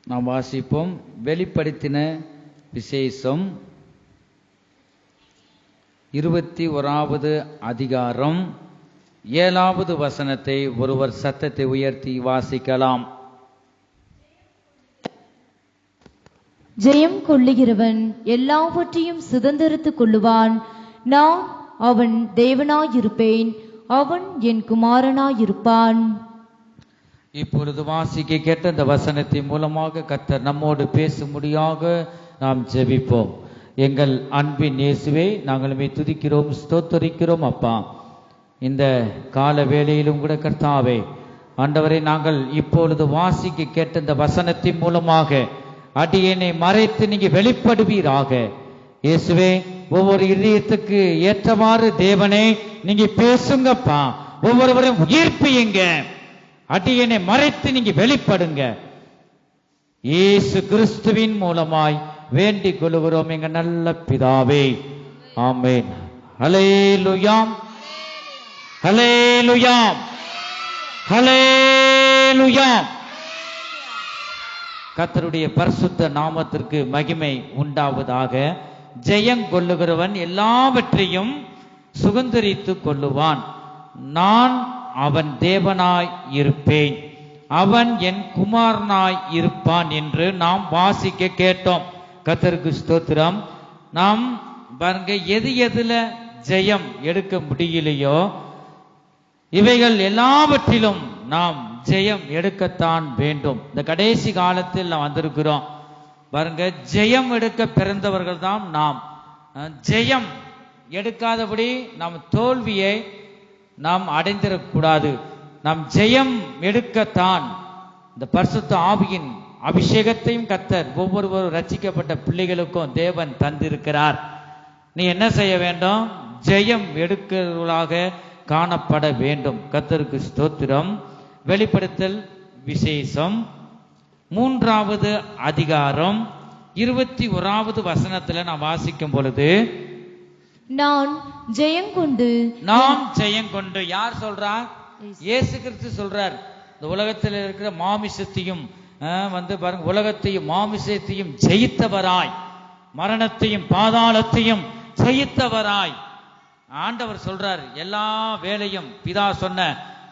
நாம் வாசிப்போம். வெளிப்படுத்தின விசேஷம் 21வது அதிகாரம் 7வது வசனத்தை ஒருவர் சத்தத்தை உயர்த்தி வாசிக்கலாம். ஜெயம் கொள்ளுகிறவன் எல்லாவற்றையும் சுதந்திரித்துக் கொள்ளுவான். நான் அவன் தேவனாயிருப்பேன், அவன் என் குமாரனாயிருப்பான். இப்பொழுது வாசிக்க கேட்ட இந்த வசனத்தின் மூலமாக கர்த்தர் நம்மோடு பேசும்படியாக நாம் ஜெபிப்போம். எங்கள் அன்பின் இயேசுவே, நாங்கள் உம்மை துதிக்கிறோம், ஸ்தோத்தரிக்கிறோம். அப்பா, இந்த கால வேளையிலும் கூட கர்த்தாவே ஆண்டவரை, நாங்கள் இப்பொழுது வாசிக்க கேட்ட இந்த வசனத்தின் மூலமாக அடியேனை மறைத்து நீங்க வெளிப்படுவீராக. இயேசுவே, ஒவ்வொரு இதயத்துக்கு ஏற்றவாறு தேவனே நீங்க பேசுங்கப்பா. ஒவ்வொருவரையும் உயிர்ப்பியுங்க. அடியேனை மறைத்து நீங்க வெளிப்படுங்க. இயேசு கிறிஸ்துவின் மூலமாய் வேண்டிக் கொள்கிறோம் எங்க நல்ல பிதாவே, ஆமென். ஹல்லேலூயா, ஹல்லேலூயா, ஹல்லேலூயா. கர்த்தருடைய பரிசுத்த நாமத்திற்கு மகிமை உண்டாவதாக. ஜெயம் கொள்ளுகிறவன் எல்லாவற்றையும் சுதந்தரித்துக் கொள்ளுவான். நான் அவன் தேவனாய் இருப்பேன், அவன் என் குமாரனாய் இருப்பான் என்று நாம் வாசிக்க கேட்டோம். கர்த்தருக்கு ஸ்தோத்திரம். நாம் பாருங்க, எதுல ஜெயம் எடுக்க முடியலையோ இவைகள் எல்லாவற்றிலும் நாம் ஜெயம் எடுக்கத்தான் வேண்டும். இந்த கடைசி காலத்தில் நாம் வந்திருக்கிறோம் பாருங்க. ஜெயம் எடுக்க பிறந்தவர்கள் தான் நாம். ஜெயம் எடுக்காதபடி நாம் தோல்வியை நாம் அடைந்திடக்கூடாது. நாம் ஜெயம் எடுக்கத்தான் இந்த பரிசுத்த ஆவியின் அபிஷேகத்தையும் கர்த்தர் ஒவ்வொரு ரட்சிக்கப்பட்ட பிள்ளைகளுக்கும் தேவன் தந்திருக்கிறார். நீ என்ன செய்ய வேண்டும்? ஜெயம் எடுக்கிறவர்களாக காணப்பட வேண்டும். கர்த்தருக்கு ஸ்தோத்திரம். வெளிப்படுத்தல் விசேஷம் 3வது அதிகாரம் 21வது வசனத்துல நான் வாசிக்கும் பொழுது, நான் ஜெயங்கொண்டு. யார் சொல்றார்? இயேசு கிறிஸ்து சொல்றார். இந்த உலகத்தில் இருக்கிற மாமிசத்தையும் பாருங்க, உலகத்தையும் மாமிசத்தையும் ஜெயித்தவராய், மரணத்தையும் பாதாளத்தையும் ஜெயித்தவராய் ஆண்டவர் சொல்றார். எல்லா வேலையும் பிதா சொன்ன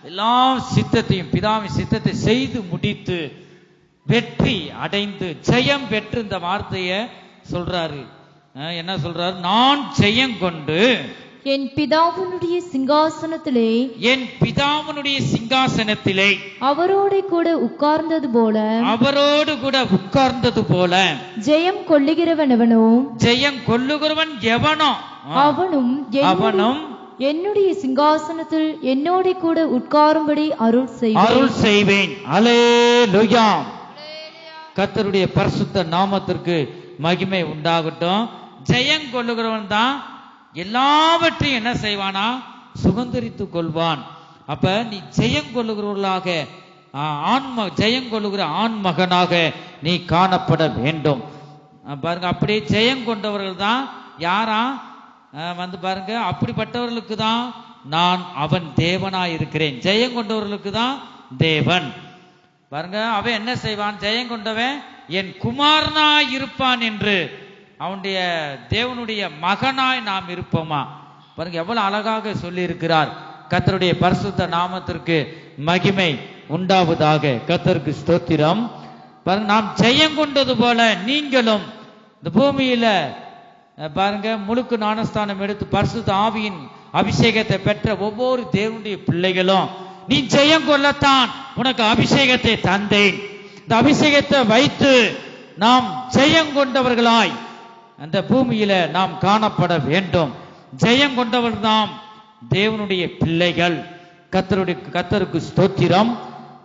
எல்லா சித்தத்தையும், பிதாவின் சித்தத்தை செய்து முடித்து வெற்றி அடைந்து ஜெயம் பெற்று இந்த வார்த்தையை சொல்றாரு. என்ன சொல்றாரு? நான் ஜெயம் கொண்டு என் பிதாவினுடைய சிங்காசனத்திலே அவரோடு கூட உட்கார்ந்தது போல ஜெயம் கொள்ளுகிறவன் எவனோ அவனும் என்னுடைய சிங்காசனத்தில் என்னோட கூட உட்காரும்படி அருள் செய்வேன். அல்லேலூயா. கர்த்தருடைய பரிசுத்த நாமத்திற்கு மகிமை உண்டாகட்டும். ஜெயம் கொள்ளுகிறவன் தான் எல்லாவற்றையும் என்ன செய்வானா? சுதந்தரித்துக் கொள்வான். அப்ப நீ ஜெயம் கொள்ளுகிறவர்களாக, ஜெயம் கொள்ளுகிற ஆண் மகனாக நீ காணப்பட வேண்டும். பாருங்க, அப்படியே ஜெயம் கொண்டவர்கள் தான் யாரா? பாருங்க, அப்படிப்பட்டவர்களுக்கு தான் நான் அவன் தேவனாய் இருக்கிறேன். ஜெயம் கொண்டவர்களுக்கு தான் தேவன். பாருங்க, அவன் என்ன செய்வான்? ஜெயம் கொண்டவன் என் குமாரனாய் இருப்பான் என்று, அவனுடைய தேவனுடைய மகனாய் நாம் இருப்போமா? பாருங்க, எவ்வளவு அழகாக சொல்லி இருக்கிறார். கர்த்தருடைய பரிசுத்த நாமத்திற்கு மகிமை உண்டாவதாக. கர்த்தருக்கு ஸ்தோத்திரம். பாருங்க, நாம் ஜெயம் கொண்டது போல நீங்களும் இந்த பூமியில பாருங்க முழுக்கு ஞானஸ்தானம் எடுத்து பரிசுத்த ஆவியின் அபிஷேகத்தை பெற்ற ஒவ்வொரு தேவனுடைய பிள்ளைகளும், நீ ஜெயம் கொள்ளத்தான் உனக்கு அபிஷேகத்தை தந்தேன். இந்த அபிஷேகத்தை வைத்து நாம் ஜெயம் கொண்டவர்களாய் அந்த பூமியில நாம் காணப்பட வேண்டும். ஜெயம் கொண்டவர்கள் நாம் தேவனுடைய பிள்ளைகள். கர்த்தருக்கு ஸ்தோத்திரம்.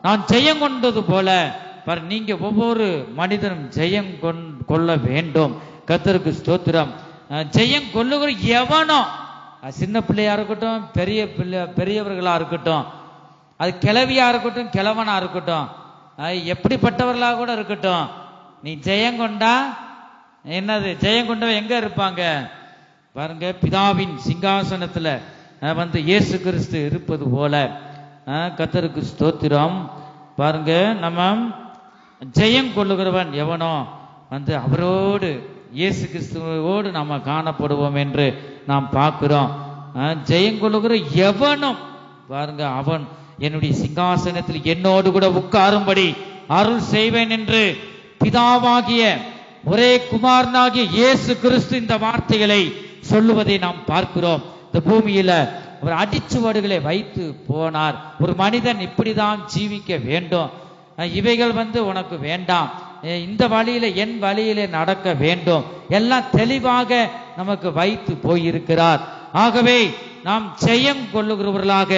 நான் ஜெயம் கொண்டது போல நீங்க ஒவ்வொரு மனிதனும் ஜெயம் கொள்ள வேண்டும். கர்த்தருக்கு ஸ்தோத்திரம். ஜெயம் கொள்ளுகிற எவனோ, சின்ன பிள்ளையா இருக்கட்டும், பெரியவர்களா இருக்கட்டும், அது கிழவியா இருக்கட்டும், கிழவனா இருக்கட்டும், எப்படிப்பட்டவர்களாக கூட இருக்கட்டும், நீ ஜெயம் கொண்டா என்னது? ஜெயம் கொண்டவன் எங்க இருப்பாங்க பாருங்க, பிதாவின் சிங்காசனத்துல இயேசு கிறிஸ்து இருப்பது போல. கர்த்தருக்கு ஸ்தோத்திரம். பாருங்க, நம்ம ஜெயம் கொள்ளுகிறவன் எவனோ அவரோடு இயேசு கிறிஸ்துவோடு நாம காணப்படுவோம் என்று நாம் பார்க்கிறோம். ஜெயம் கொள்ளுகிற எவனும் பாருங்க, அவன் என்னுடைய சிங்காசனத்தில் என்னோடு கூட உட்காரும்படி அருள் செய்வேன் என்று பிதாவாகிய ஒரே குமாரனாகிய இயேசு கிறிஸ்து இந்த வார்த்தைகளை சொல்லுவதை நாம் பார்க்கிறோம். இந்த பூமியில அவர் அடிச்சுவடுகளை வைத்து போனார். ஒரு மனிதன் இப்படிதான் ஜீவிக்க வேண்டும், இவைகள் உனக்கு வேண்டாம், இந்த வழியில என் வழியில நடக்க வேண்டும், எல்லாம் தெளிவாக நமக்கு வைத்து போயிருக்கிறார். ஆகவே நாம் ஜெயம் கொள்ளுகிறவர்களாக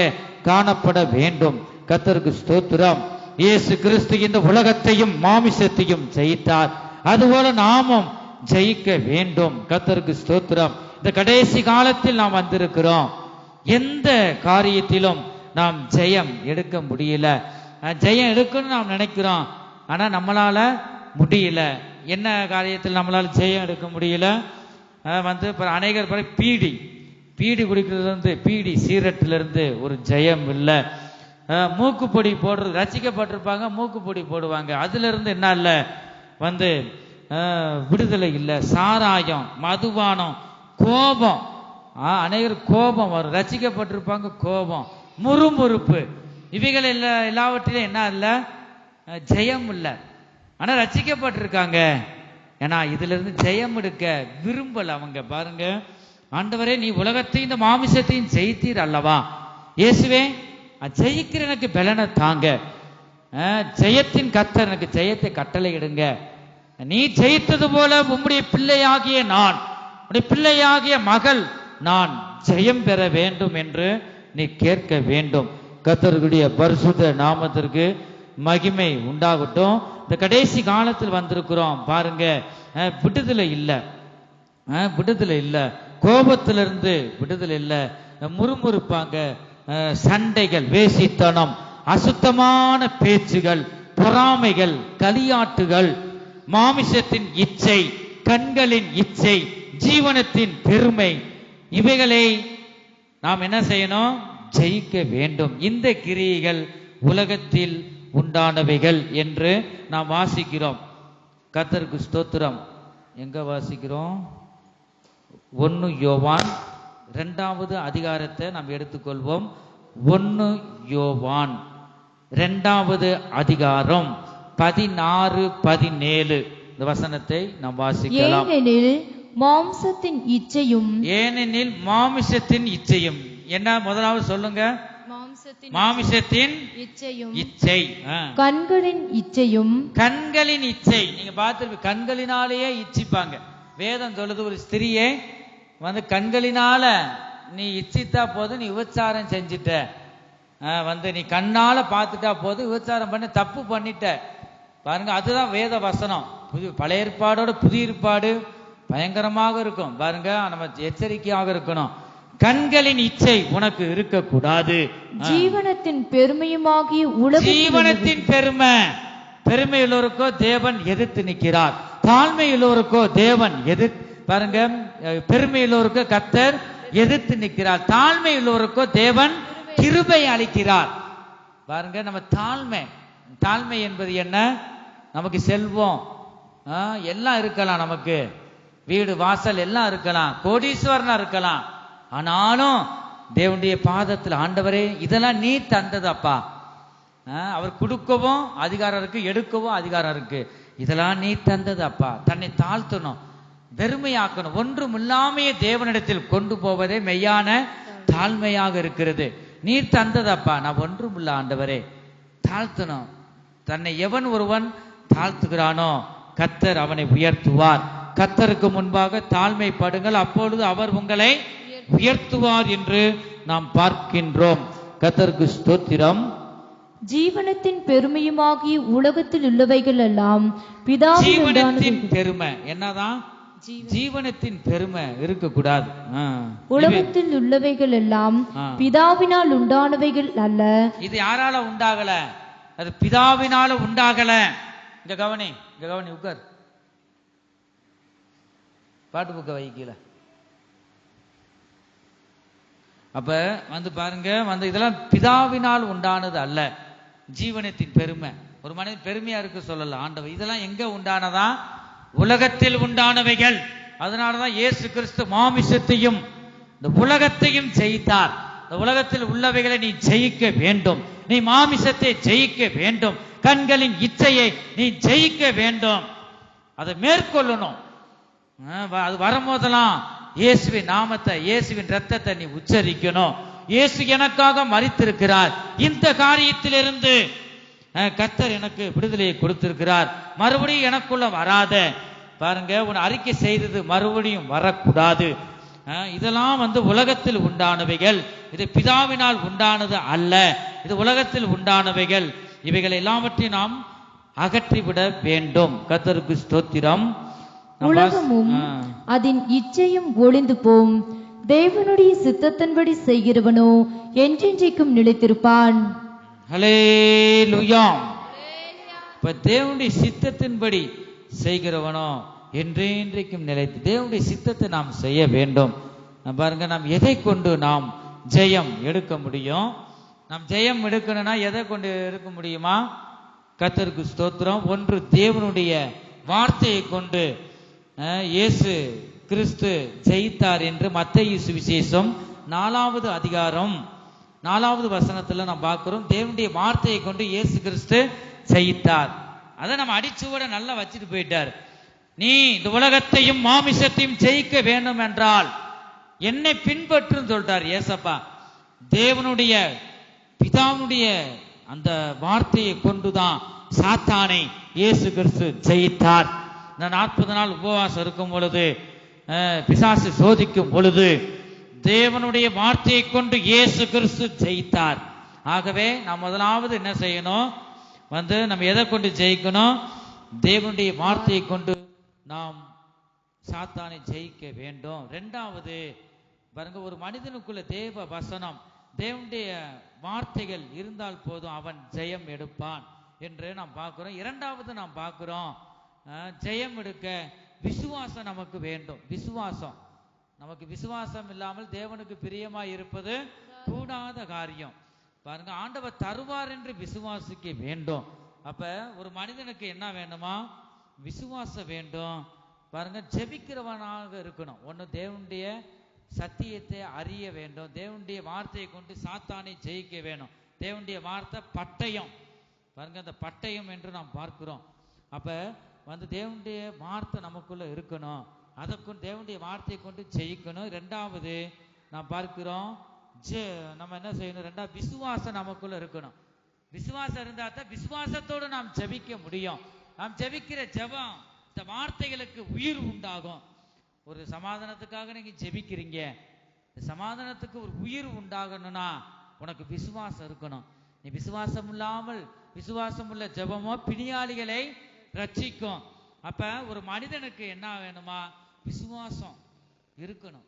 காணப்பட வேண்டும். கர்த்தருக்கு ஸ்தோத்திரம். இயேசு கிறிஸ்து இந்த உலகத்தையும் மாமிசத்தையும் ஜெயித்தார், அதுபோல நாமும் ஜெயிக்க வேண்டும். கர்த்தருக்கு ஸ்தோத்திரம். இந்த கடைசி காலத்தில் நாம் வந்திருக்கிறோம். எந்த காரியத்திலும் நாம் ஜெயம் எடுக்க முடியல. ஜெயம் எடுக்கணும்னு நாம் நினைக்கிறோம், ஆனா நம்மளால முடியல. என்ன காரியத்தில் நம்மளால ஜெயம் எடுக்க முடியல? அநேகர் பீடி குடிக்கிறது பீடி சீரட்டிலிருந்து ஒரு ஜெயம் இல்லை. மூக்குப்பொடி போடுறது, ரசிக்கப்பட்டிருப்பாங்க, மூக்குப்பொடி போடுவாங்க, அதுல இருந்து என்ன இல்லை விடுதலை இல்லை. சாராயம், மதுபானம், கோபம், அநேகர் கோபம் வரும், ரசிக்கப்பட்டிருப்பாங்க, கோபம், முறுமுறுப்பு, இவைகள் எல்லாவற்றிலும் என்ன இல்லை? ஜெயம் இல்லை. ஆனா ரசிக்கப்பட்டிருக்காங்க. ஏன்னா இதுல இருந்து ஜெயம் எடுக்க விரும்பல அவங்க. பாருங்க, ஆண்டவரே நீ உலகத்தையும் இந்த மாமிசத்தையும் ஜெயித்தீர் அல்லவா, இயேசுவே ஜெயிக்கிற எனக்கு பலனை தாங்க, ஜெயத்தின் கர்த்தர் எனக்கு ஜெயத்தை கட்டளை இடுங்க, நீ ஜெயித்தது போல உம்முடைய பிள்ளையாகிய நான், உடைய பிள்ளையாகிய மகள் நான் ஜெயம் பெற வேண்டும் என்று நீ கேட்க வேண்டும். கர்த்தருடைய பரிசுத்த நாமத்திற்கு மகிமை உண்டாகட்டும். இந்த கடைசி காலத்தில் வந்திருக்கிறோம். பாருங்க, விடுதலை இல்லை, விடுதலை இல்லை, கோபத்திலிருந்து விடுதலை இல்லை, முறுமுறுப்பாங்க, சண்டைகள், வேசித்தனம், அசுத்தமான பேச்சுகள், பொறாமைகள், களியாட்டுகள், மாமிசத்தின் இச்சை, கண்களின் இச்சை, ஜீவனத்தின் பெருமை, இவைகளை நாம் என்ன செய்யணும்? ஜெயிக்க வேண்டும். இந்த கிரியைகள் உலகத்தில் உண்டானவைகள் என்று நாம் வாசிக்கிறோம். கர்த்தருக்கு ஸ்தோத்திரம். எங்க வாசிக்கிறோம்? 1 யோவான் 2வது அதிகாரத்தை நாம் எடுத்துக்கொள்வோம். 1 யோவான் 2வது அதிகாரம் 16, 17 இந்த வசனத்தை நாம் வாசிக்கலாம். ஏனெனில் மாம்சத்தின் இச்சையும் என்ன? முதலாவது சொல்லுங்க. மாமிசத்தின் இச்சை, கண்களின் இச்சை. நீங்க பார்த்து கண்களினாலேயே இச்சிப்பாங்க. வேதம் சொல்லுது, ஒரு ஸ்திரியை கண்களினால நீ இச்சித்தா போது நீ விபச்சாரம் செஞ்சிட்ட, நீ கண்ணால பார்த்துட்டா போது விபச்சாரம் பண்ண தப்பு பண்ணிட்ட. பாருங்க, அதுதான் வேத வசனம். பழைய ஏற்பாடோட புதிய ஏற்பாடு பயங்கரமாக இருக்கும். பாருங்க, நம்ம எச்சரிக்கையாக இருக்கணும். கண்களின் இச்சை உனக்கு இருக்கக்கூடாது. ஜீவனத்தின் பெருமையுமாகிய ஜீவனத்தின் பெருமை உள்ளவருக்கோ தேவன் எதிர்த்து நிற்கிறார், தாழ்மை உள்ளவருக்கோ தேவன் பாருங்க, பெருமை உள்ளவருக்கோ கர்த்தர் எதிர்த்து நிற்கிறார், தாழ்மை உள்ளவருக்கோ தேவன் கிருபை அளிக்கிறார். பாருங்க, நம்ம தாழ்மை என்பது என்ன? நமக்கு செல்வம் எல்லாம் இருக்கலாம், நமக்கு வீடு வாசல் எல்லாம் இருக்கலாம், கோடீஸ்வரனா இருக்கலாம், ஆனாலும் தேவனுடைய பாதத்தில் ஆண்டவரே இதெல்லாம் நீ தந்ததப்பா, அவர் கொடுக்கவும் அதிகாரம் இருக்கு, எடுக்கவும் அதிகாரம் இருக்கு, இதெல்லாம் நீ தந்ததப்பா. தன்னை தாழ்த்தணும், வெறுமையாக்கணும், ஒன்றும் இல்லாமையே தேவனிடத்தில் கொண்டு போவதே மெய்யான தாழ்மையாக இருக்கிறது. நீர் தந்ததப்பா, நான் ஒன்றும் இல்ல ஆண்டவரே, தாழ்த்தணும். தன்னை எவன் ஒருவன் தாழ்த்துகிறானோ கர்த்தர் அவனை உயர்த்துவார். கர்த்தருக்கு முன்பாக தாழ்மைப்படுங்கள், அப்பொழுது அவர் உங்களை உயர்த்துவார் என்று நாம் பார்க்கின்றோம். கர்த்தருக்கு ஸ்தோத்திரம். ஜீவனத்தின் பெருமையுமாகிய உலகத்தில் உள்ளவைகள் எல்லாம் ஜீவனத்தின் பெருமை என்னதான்? ஜீவனத்தின் பெருமை இருக்கக்கூடாது. உலகத்தில் உள்ளவைகள் எல்லாம் பிதாவினால் உண்டானவைகள் அல்ல. இது யாரால உண்டாகல? அது பிதாவினால உண்டாகல. இங்க கவனி, உட்கார், பாட்டு புக்க வைக்கல. அப்ப பாருங்க, இதெல்லாம் பிதாவினால் உண்டானது அல்ல. ஜீவனத்தின் பெருமை ஒரு மனிதன் பெருமையா இருக்கு சொல்லல ஆண்டவர். இதெல்லாம் எங்க உண்டானதா? உலகத்தில் உண்டானவைகள். அதனாலதான் இயேசு கிறிஸ்து மாமிசத்தையும் இந்த உலகத்தையும் ஜெயித்தார். இந்த உலகத்தில் உள்ளவைகளை நீ ஜெயிக்க வேண்டும். நீ மாமிசத்தை ஜெயிக்க வேண்டும். கண்களின் இச்சையை நீ ஜெயிக்க வேண்டும். அதை மேற்கொள்ளணும். அது வரும்போதெல்லாம் இயேசுவின் நாமத்தை, இயேசுவின் ரத்தத்தை நீ உச்சரிக்கணும். இயேசு எனக்காக மரித்திருக்கிறார். இந்த காரியத்திலிருந்து கர்த்தர் எனக்கு விடுதலையை கொடுத்திருக்கிறார். மறுபடியும் எனக்குள்ள வராத பாருங்க, உன் அறிக்கை செய்தது மறுபடியும் வரக்கூடாது. இதெல்லாம் உலகத்தில் உண்டானவைகள். இது பிதாவினால் உண்டானது அல்ல. இது உலகத்தில் உண்டானவைகள். இவைகள் எல்லாவற்றையும் நாம் அகற்றிவிட வேண்டும். கர்த்தருக்கு ஸ்தோத்திரம். உலகமும் அதன் இச்சையும் ஒளிந்து போம். தேவனுடைய சித்தத்தின்படி செய்கிறவனோ என்றென்றைக்கும் நிலைத்திருப்பான். ஹல்லேலூயா. இப்ப தேவனுடைய சித்தத்தின்படி செய்கிறவனோ என்றென்றைக்கும் நிலைத்து. தேவனுடைய சித்தத்தை நாம் செய்ய வேண்டும். பாருங்க, நாம் எதை கொண்டு நாம் ஜெயம் எடுக்க முடியும்? நாம் ஜெயம் எடுக்கணும்னா எதை கொண்டு எடுக்க முடியுமா? கர்த்தருக்கு ஸ்தோத்திரம். ஒன்று, தேவனுடைய வார்த்தையை கொண்டு இயேசு கிறிஸ்து ஜெயித்தார் என்று மத்தேயு சுவிசேஷம் 4வது அதிகாரம் 4வது வசனத்துல நாம் பார்க்கிறோம். தேவனுடைய வார்த்தையை கொண்டு இயேசு கிறிஸ்து ஜெயித்தார். அதை நம்ம அடிச்சுவட நல்லா வச்சுட்டு போயிட்டார். நீ இந்த உலகத்தையும் மாமிசத்தையும் ஜெயிக்க வேண்டும் என்றால் என்னை பின்பற்றுன்னு சொல்லிட்டார் ஏசப்பா. தேவனுடைய பிதாவுடைய அந்த வார்த்தையை கொண்டுதான் சாத்தானை இயேசு கிறிஸ்து ஜெயித்தார். இந்த 40 நாள் உபவாசம் இருக்கும் பொழுது, பிசாசு சோதிக்கும் பொழுது தேவனுடைய வார்த்தையை கொண்டு இயேசு கிறிஸ்து ஜெயித்தார். ஆகவே நாம் முதலாவது என்ன செய்யணும்? நம்ம எதை கொண்டு ஜெயிக்கணும்? தேவனுடைய வார்த்தையை கொண்டு நாம் சாத்தானை ஜெயிக்க வேண்டும். 2வது பாருங்க, ஒரு மனிதனுக்குள்ள தேவ வசனம், தேவனுடைய வார்த்தைகள் இருந்தால் போதும் அவன் ஜெயம் எடுப்பான் என்று நாம் பார்க்கிறோம். 2வது நாம் பார்க்கிறோம், ஜெயம் எடுக்க விசுவாசம் நமக்கு வேண்டும். விசுவாசம் நமக்கு விசுவாசம் இல்லாமல் தேவனுக்கு பிரியமாய் இருப்பது கூடாத காரியம். பாருங்க, ஆண்டவர் தருவார் என்று விசுவாசிக்க வேண்டும். அப்ப ஒரு மனிதனுக்கு என்ன வேண்டுமா? விசுவாசம் வேண்டும். பாருங்க, ஜெபிக்கிறவனாக இருக்கணும். ஒன்று, தேவனுடைய சத்தியத்தை அறிய வேண்டும். தேவனுடைய வார்த்தையை கொண்டு சாத்தானை ஜெயிக்க வேணும். தேவனுடைய வார்த்தை பட்டயம். பாருங்க, அந்த பட்டயம் என்று நாம் பார்க்கிறோம். அப்ப தேவனுடைய வார்த்தை நமக்குள்ள இருக்கணும். அதற்கும் தேவனுடைய வார்த்தையை கொண்டு ஜெயிக்கணும். 2வது நாம் பார்க்கிறோம், நம்ம என்ன செய்யணும்? 2வது விசுவாசம் நமக்குள்ள இருக்கணும். விசுவாசம் இருந்தா தான் விசுவாசத்தோடு நாம் ஜெபிக்க முடியும். நாம் ஜெபிக்கிற ஜெபம் இந்த வார்த்தைகளுக்கு உயிர் உண்டாகும். ஒரு சமாதானத்துக்காக நீங்க ஜெபிக்கிறீங்க, சமாதானத்துக்கு ஒரு உயிர் உண்டாகணும்னா உனக்கு விசுவாசம் இருக்கணும். நீ விசுவாசம் இல்லாமல், விசுவாசம் உள்ள ஜெபமோ பிணியாளிகளை ரட்சிக்கும். அப்ப ஒரு மனிதனுக்கு என்ன வேணுமா? விசுவாசம் இருக்கணும்.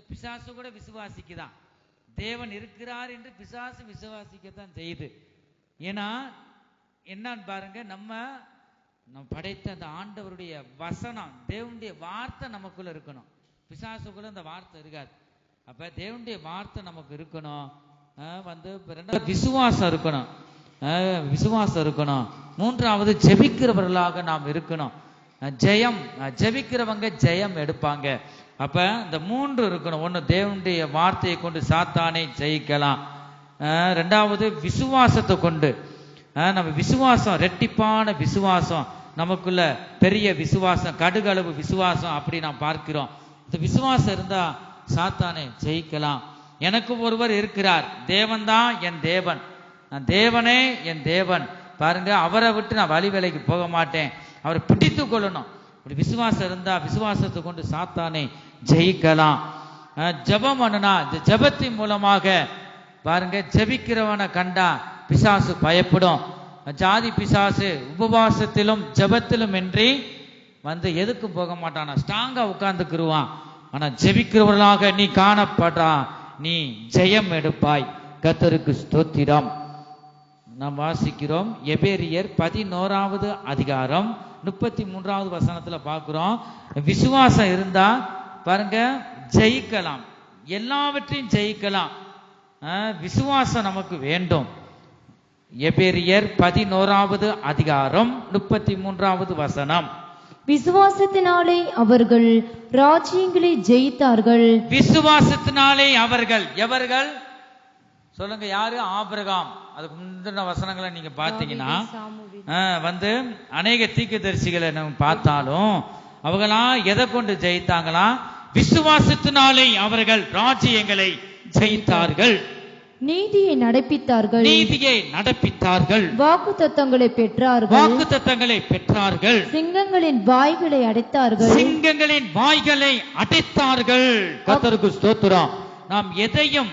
பிசாசு கூட விசுவாசிக்குதான். தேவன் இருக்கிறார் என்று பிசாசு விசுவாசிக்கத்தான் செய்யுது. ஏன்னா என்னன்னு பாருங்க, நம்ம படைத்த அந்த ஆண்டவருடைய வசனம், தேவனுடைய வார்த்தை நமக்குள்ள இருக்கணும். பிசாசுக்குள்ள அந்த வார்த்தை இருக்காது. அப்ப தேவனுடைய வார்த்தை நமக்கு இருக்கணும். விசுவாசம் இருக்கணும். விசுவாசம் இருக்கணும். 3வது ஜெபிக்கிறவர்களாக நாம் இருக்கணும். ஜெபிக்கிறவங்க ஜெயம் எடுப்பாங்க. அப்ப இந்த 3 இருக்கணும். ஒன்று, தேவனுடைய வார்த்தையை கொண்டு சாத்தானை ஜெயிக்கலாம். 2வது விசுவாசத்தை கொண்டு நம்ம விசுவாசம், ரெட்டிப்பான விசுவாசம் நமக்குள்ள, பெரிய விசுவாசம், கடுகளவு விசுவாசம் அப்படி நாம் பார்க்கிறோம். இந்த விசுவாசம் இருந்தா சாத்தானை ஜெயிக்கலாம். எனக்கு ஒருவர் இருக்கிறார், தேவன் தான் என் தேவன், நான் தேவனே என் தேவன். பாருங்க, அவரை விட்டு நான் வழி விலைக்கு போக மாட்டேன். அவரை பிடித்து கொள்ளணும். இப்படி விசுவாசம் இருந்தா விசுவாசத்தை கொண்டு சாத்தானை ஜெயிக்கலாம். ஜெபம் பண்ணுனா இந்த ஜெபத்தின் மூலமாக பாருங்க, ஜெபிக்கிறவனை கண்டா பிசாசு பயப்படும். ஜாதி பிசாசு உபவாசத்திலும் ஜெபத்திலும் இன்றி எதுக்கும் போக மாட்டான், ஸ்ட்ராங்கா உட்கார்ந்துக்குருவான். ஆனா ஜெபிக்கிறவர்களாக நீ காணப்படா, நீ ஜெயம் எடுப்பாய். கர்த்தருக்கு ஸ்தோத்திரம். நாம் வாசிக்கிறோம் எபேரியர் 11வது அதிகாரம் 33வது வசனத்துல பார்க்கிறோம். விசுவாசம் இருந்தா பாருங்க ஜெயிக்கலாம், எல்லாவற்றையும் ஜெயிக்கலாம். விசுவாசம் நமக்கு வேண்டும். எபேரியர் 11வது அதிகாரம் 33வது வசனம். விசுவாசத்தினாலே அவர்கள் ராஜ்யங்களை ஜெயித்தார்கள். விசுவாசத்தினாலே அவர்கள் எவர்கள் சொல்லுங்க? யாரு? ஆபிரகாம். அதுக்கு முந்தின வசனங்களை நீங்க பாத்தீங்கன்னா வந்து அநேக தீர்க்கதரிசிகளை நம்ம பார்த்தாலும் அவங்களா எதை கொண்டு ஜெயித்தாங்களா? விசுவாசத்தினாலே அவர்கள் ராஜ்யங்களை ஜெயித்தார்கள். நீதியை நடப்பித்தார்கள். நீதியை நடப்பித்தார்கள். வாக்குத்தத்தங்களை பெற்றார்கள். வாக்குத்தத்தங்களை பெற்றார்கள். சிங்கங்களின் வாய்களை அடைத்தார்கள். சிங்கங்களின் வாய்களை அடைத்தார்கள். கர்த்தருக்கு ஸ்தோத்திரம். நாம் எதையும்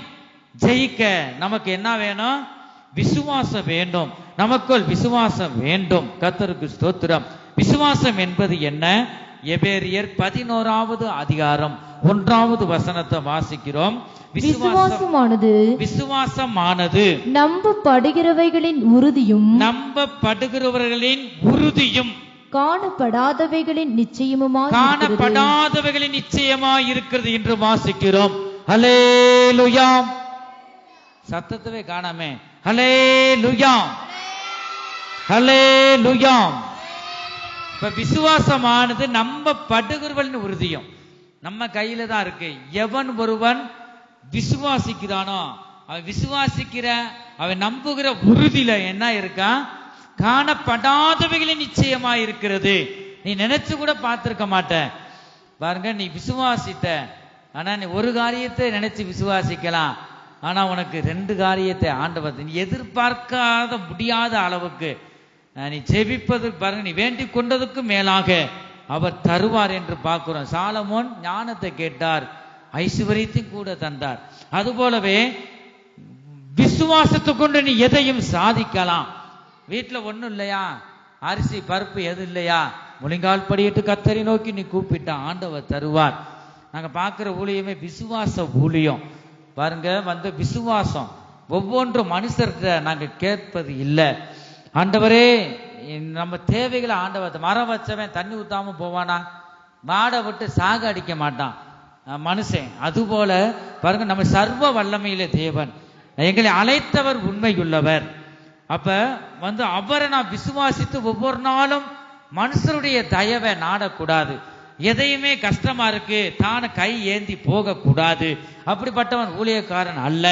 ஜெயிக்க நமக்கு என்ன வேணும்? விசுவாசம் வேண்டும். நமக்குள் விசுவாசம் வேண்டும். கர்த்தருக்கு ஸ்தோத்திரம். விசுவாசம் என்பது என்ன? எபேரியர் 11வது அதிகாரம் 1வது வசனத்தை வாசிக்கிறோம். விசுவாசமானது நம்பப்படுகிறவைகளின் உறுதியும் நம்பப்படுகிறவர்களின் உறுதியும் காணப்படாதவைகளின் நிச்சயமாய் இருக்கிறது என்று வாசிக்கிறோம். ஹல்லேலூயா. சத்தத்தவே காணாமே. ஹல்லேலூயா, ஹல்லேலூயா. இப்ப விசுவாசமானது நம்பப்படுகிறவர்களின் உறுதியும் நம்ம கையில தான் இருக்கு. எவன் ஒருவன் விசுவாசிக்கிறானோ, அவன் விசுவாசிக்கிற, அவன் நம்புகிற உறுதியில என்ன இருக்கா? காணப்படாதவைகளின் நிச்சயமா இருக்கிறது. நீ நினைச்சு கூட பார்த்திருக்க மாட்ட. பாருங்க, நீ விசுவாசித்த, ஆனா நீ ஒரு காரியத்தை நினைச்சு விசுவாசிக்கலாம், ஆனா உனக்கு 2 காரியத்தை ஆண்டவர் நீ எதிர்பார்க்காத முடியாத அளவுக்கு நீ ஜெபிப்பது பாருங்க, நீ வேண்டிக் கொண்டதுக்கு மேலாக அவர் தருவார் என்று பார்க்கிறோம். சாலமோன் ஞானத்தை கேட்டார், ஐஸ்வரியத்தையும் கூட தந்தார். அதுபோலவே விசுவாசத்தை கொண்டு நீ எதையும் சாதிக்கலாம். வீட்டுல ஒண்ணும் இல்லையா? அரிசி பருப்பு எது இல்லையா? முழங்கால் படியிட்டு கர்த்தரை நோக்கி நீ கூப்பிட்டா ஆண்டவர் தருவார். நாங்க பார்க்கிற ஊழியமே விசுவாச ஊழியம். பாருங்க, வந்து விசுவாசம் ஒவ்வொன்றும் மனுஷர்கிட்ட நாங்க கேட்பது இல்லை. ஆண்டவரே நம்ம தேவைகளை ஆண்டவர், மரம் வச்சவன் தண்ணி ஊத்தாம போவானா? மாடை விட்டு சாக அடிக்க மாட்டான் மனுஷன். அதுபோல பாருங்க, நம்ம சர்வ வல்லமையிலே தேவன், எங்களை அழைத்தவர் உண்மையுள்ளவர். அப்ப வந்து அவரை நான் விசுவாசித்து ஒவ்வொரு நாளும் மனுஷருடைய தயவை நாடக்கூடாது. எதையுமே கஷ்டமா இருக்கு தான கை ஏந்தி போக கூடாது. அப்படிப்பட்டவன் ஊழியக்காரன் அல்ல.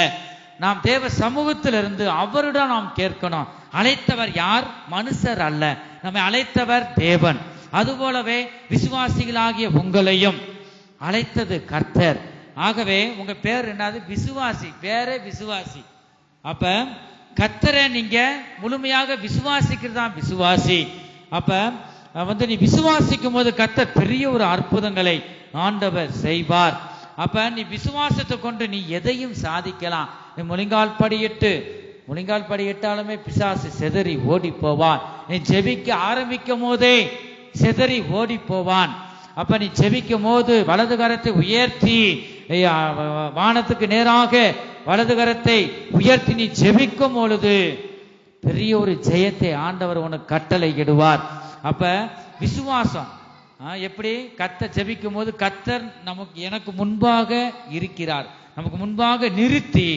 நாம் தேவ சமூகத்திலிருந்து அவரிடம் நாம் கேட்கணும். அழைத்தவர் யார்? மனுஷர் அல்ல, நம்மை அழைத்தவர் தேவன். அதுபோலவே விசுவாசிகளாகிய உங்களையும் அழைத்தது கர்த்தர். ஆகவே உங்க பேர் என்னது? விசுவாசி. பேரே விசுவாசி. அப்ப கர்த்தரை நீங்க முழுமையாக விசுவாசிக்கிறதா விசுவாசி. அப்ப வந்து நீ விசுவாசிக்கும் போது கர்த்தர் பெரிய ஒரு அற்புதங்களை ஆண்டவர் செய்வார். அப்ப நீ விசுவாசத்தை கொண்டு நீ எதையும் சாதிக்கலாம். நீ முழங்கால் படியிட்டாலுமே பிசாசு செதறி ஓடி போவான். நீ ஜெபிக்க ஆரம்பிக்கும் போதே செதறி ஓடி போவான். அப்ப நீ ஜெபிக்கும் போது வலது கரத்தை உயர்த்தி வானத்துக்கு நேராக வலது கரத்தை உயர்த்தி நீ ஜெபிக்கும் பொழுது பெரிய ஒரு ஜெயத்தை ஆண்டவர் உனக்கு கட்டளை இடுவார். அப்ப விசுவாசம் எப்படி? கர்த்தர் ஜெபிக்கும் போது கர்த்தர் எனக்கு முன்பாக இருக்கிறார், நமக்கு முன்பாக நிறுத்தி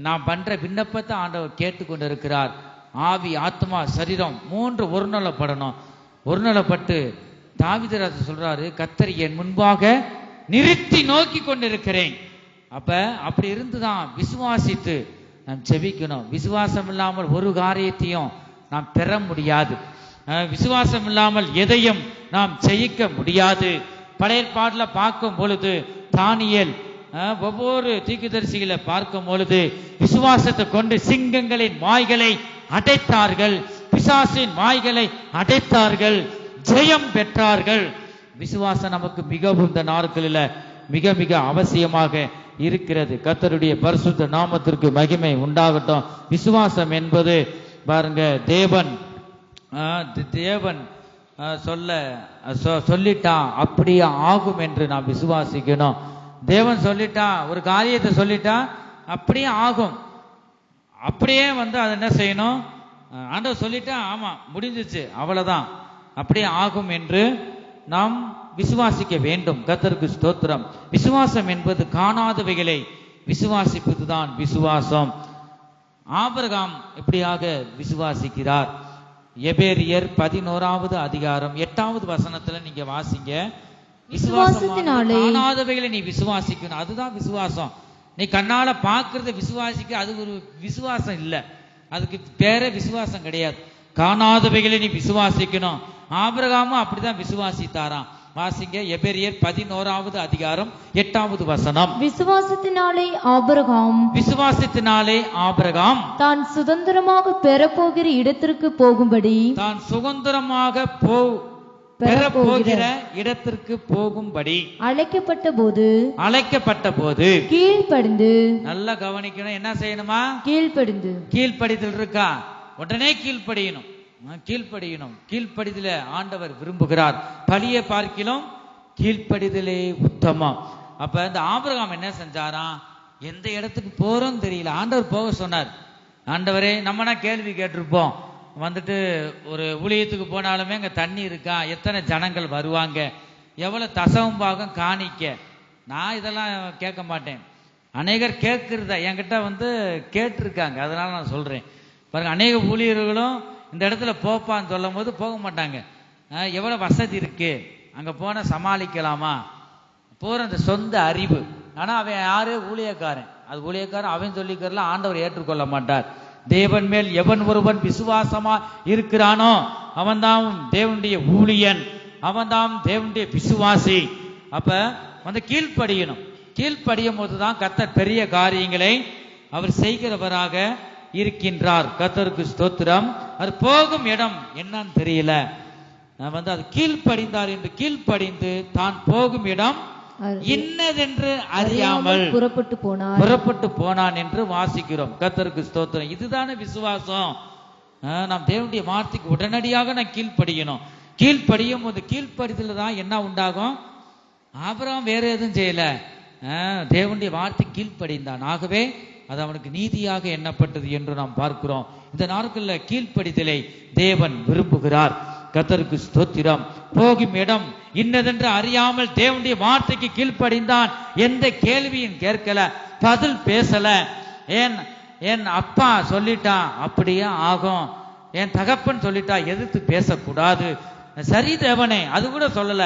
நாம் பண்ற விண்ணப்பத்தை ஆண்டவர் கேட்டுக்கொண்டு இருக்கிறார். ஆவி, ஆத்மா, சரீரம் 3 ஒருநிலைப்படணும். ஒருநிலைப்பட்டு தாவீது சொல்றாரு, கர்த்தர் என் முன்பாக நிறுத்தி நோக்கி கொண்டிருக்கிறேன். அப்ப அப்படி இருந்துதான் விசுவாசித்து நாம் ஜெபிக்கணும். விசுவாசம் இல்லாமல் ஒரு காரியத்தையும் நாம் பெற முடியாது. விசுவாசம் இல்லாமல் எதையும் நாம் ஜெயிக்க முடியாது. பழைய ஏற்பாடுல பார்க்கும் பொழுது தானியேல் ஒவ்வொரு தீர்க்கதரிசிகளை பார்க்கும் பொழுது விசுவாசத்தை கொண்டு சிங்கங்களின் வாய்களை அடைத்தார்கள், பிசாசின் வாய்களை அடைத்தார்கள், ஜெயம் பெற்றார்கள். விசுவாசம் நமக்கு மிகவும் இந்த நாட்களில் மிக மிக அவசியமாக இருக்கிறது. கர்த்தருடைய பரிசுத்த நாமத்திற்கு மகிமை உண்டாகட்டும். விசுவாசம் என்பது பாருங்க, தேவன் சொல்லிட்டா அப்படியே ஆகும் என்று நாம் விசுவாசிக்கணும். தேவன் சொல்லிட்டா, ஒரு காரியத்தை சொல்லிட்டா அப்படியே ஆகும். அப்படியே வந்து அதை என்ன செய்யணும்? ஆண்டவர் சொல்லிட்டா ஆமா முடிஞ்சிச்சு அவ்வளவுதான், அப்படியே ஆகும் என்று நாம் விசுவாசிக்க வேண்டும். கர்த்தருக்கு ஸ்தோத்திரம். விசுவாசம் என்பது காணாதவைகளை விசுவாசிப்பதுதான் விசுவாசம். ஆபிரகாம் இப்படியாக விசுவாசிக்கிறார். எபேரியர் 11வது அதிகாரம் 8வது வசனத்துல நீங்க வாசிங்க. விசுவாசத்தினாலே காணாதவைகளை நீ விசுவாசிக்கணும். அதுதான் விசுவாசம். நீ கண்ணால பாக்குறத விசுவாசிக்க அது ஒரு விசுவாசம் இல்ல. அதுக்கு பேரே விசுவாசம் கிடையாது. காணாதவைகளை நீ விசுவாசிக்கணும். ஆபிரகாமும் அப்படிதான் விசுவாசித்தாராம். வாசிங்க எபேரியர் 11வது அதிகாரம் 8வது வசனம். விசுவாசத்தினாலே ஆபிரகாம் தான் சுதந்திரமாக பெறப்போகிற இடத்திற்கு போகும்படி அழைக்கப்பட்ட போது கீழ்ப்படிந்து. நல்லா கவனிக்கணும். என்ன செய்யணுமா? கீழ்ப்படிதல் இருக்கா? உடனே கீழ்ப்படியணும். கீழ்ப்படிதல ஆண்டவர் விரும்புகிறார். பலியை பார்க்கிலும் கீழ்ப்படிதலே உத்தமம். அப்ப இந்த ஆபிரகாம் என்ன செஞ்சாராம்? எந்த இடத்துக்கு போறோம் தெரியல. ஆண்டவர் போக சொன்னார். ஆண்டவரே, நம்மனா கேள்வி கேட்டிருப்போம். வந்துட்டு ஒரு ஊழியத்துக்கு போனாலுமே அங்க தண்ணி இருக்கா, எத்தனை ஜனங்கள் வருவாங்க, எவ்வளவு தசவம் பாகம் காணிக்க. நான் இதெல்லாம் கேட்க மாட்டேன். அநேகர் கேட்கிறத என்கிட்ட கேட்டிருக்காங்க. அதனால நான் சொல்றேன். பாருங்க, அநேக ஊழியர்களும் இந்த இடத்துல போப்பான்னு சொல்லும் போது போக மாட்டாங்க. எவ்வளவு வசதி இருக்கு, அங்க போன சமாளிக்கலாமா போற அந்த சொந்த அறிவு. ஆனா அவன் யாரு? ஊழியக்காரன். அது ஊழியக்காரன் அவன் சொல்லிக்கிறலாம் ஆண்டவர் ஏற்றுக்கொள்ள மாட்டார். தேவன் மேல் எவன் ஒருவன் விசுவாசமா இருக்கிறானோ அவன்தான் தேவனுடைய ஊழியன், அவன்தான் தேவனுடைய விசுவாசி. அப்ப கீழ்ப்படியணும். கீழ்ப்படியும் போதுதான் கர்த்தர் பெரிய காரியங்களை அவர் செய்கிறவராக இருக்கின்றார். கர்த்தருக்கு ஸ்தோத்திரம். அது போகும் இடம் என்னன்னு தெரியல. அது கீழ்ப்படிந்தார் என்று கீழ்ப்படிந்து தான் போகும் இடம் இன்னதென்று அறியாமல் புறப்பட்டு போனான் என்று வாசிக்கிறோம். கர்த்தருக்கு ஸ்தோத்திரம். இதுதானே விசுவாசம். நாம் தேவனுடைய வார்த்தைக்கு உடனடியாக நான் கீழ்ப்படியணும். கீழ்ப்படியும் போது கீழ்ப்படிதல தான் என்ன உண்டாகும்? ஆபிரகாம் வேற எதுவும் செய்யல, தேவனுடைய வார்த்தை கீழ்ப்படிந்தான். ஆகவே அது அவனுக்கு நீதியாக எண்ணப்பட்டது என்று நாம் பார்க்கிறோம். இந்த நாட்களில் கீழ்ப்படிதலை தேவன் விரும்புகிறார். கர்த்தருக்கு ஸ்தோத்திரம். போகும் இடம் இன்னதென்று அறியாமல் தேவனுடைய வார்த்தைக்கு கீழ்ப்படிந்தான். எந்த கேள்வியும் கேட்கல, பதில் பேசல. என் அப்பா சொல்லிட்டான் அப்படியே ஆகும், என் தகப்பன் சொல்லிட்டா எதிர்த்து பேசக்கூடாது. சரி தேவனே, அது கூட சொல்லல.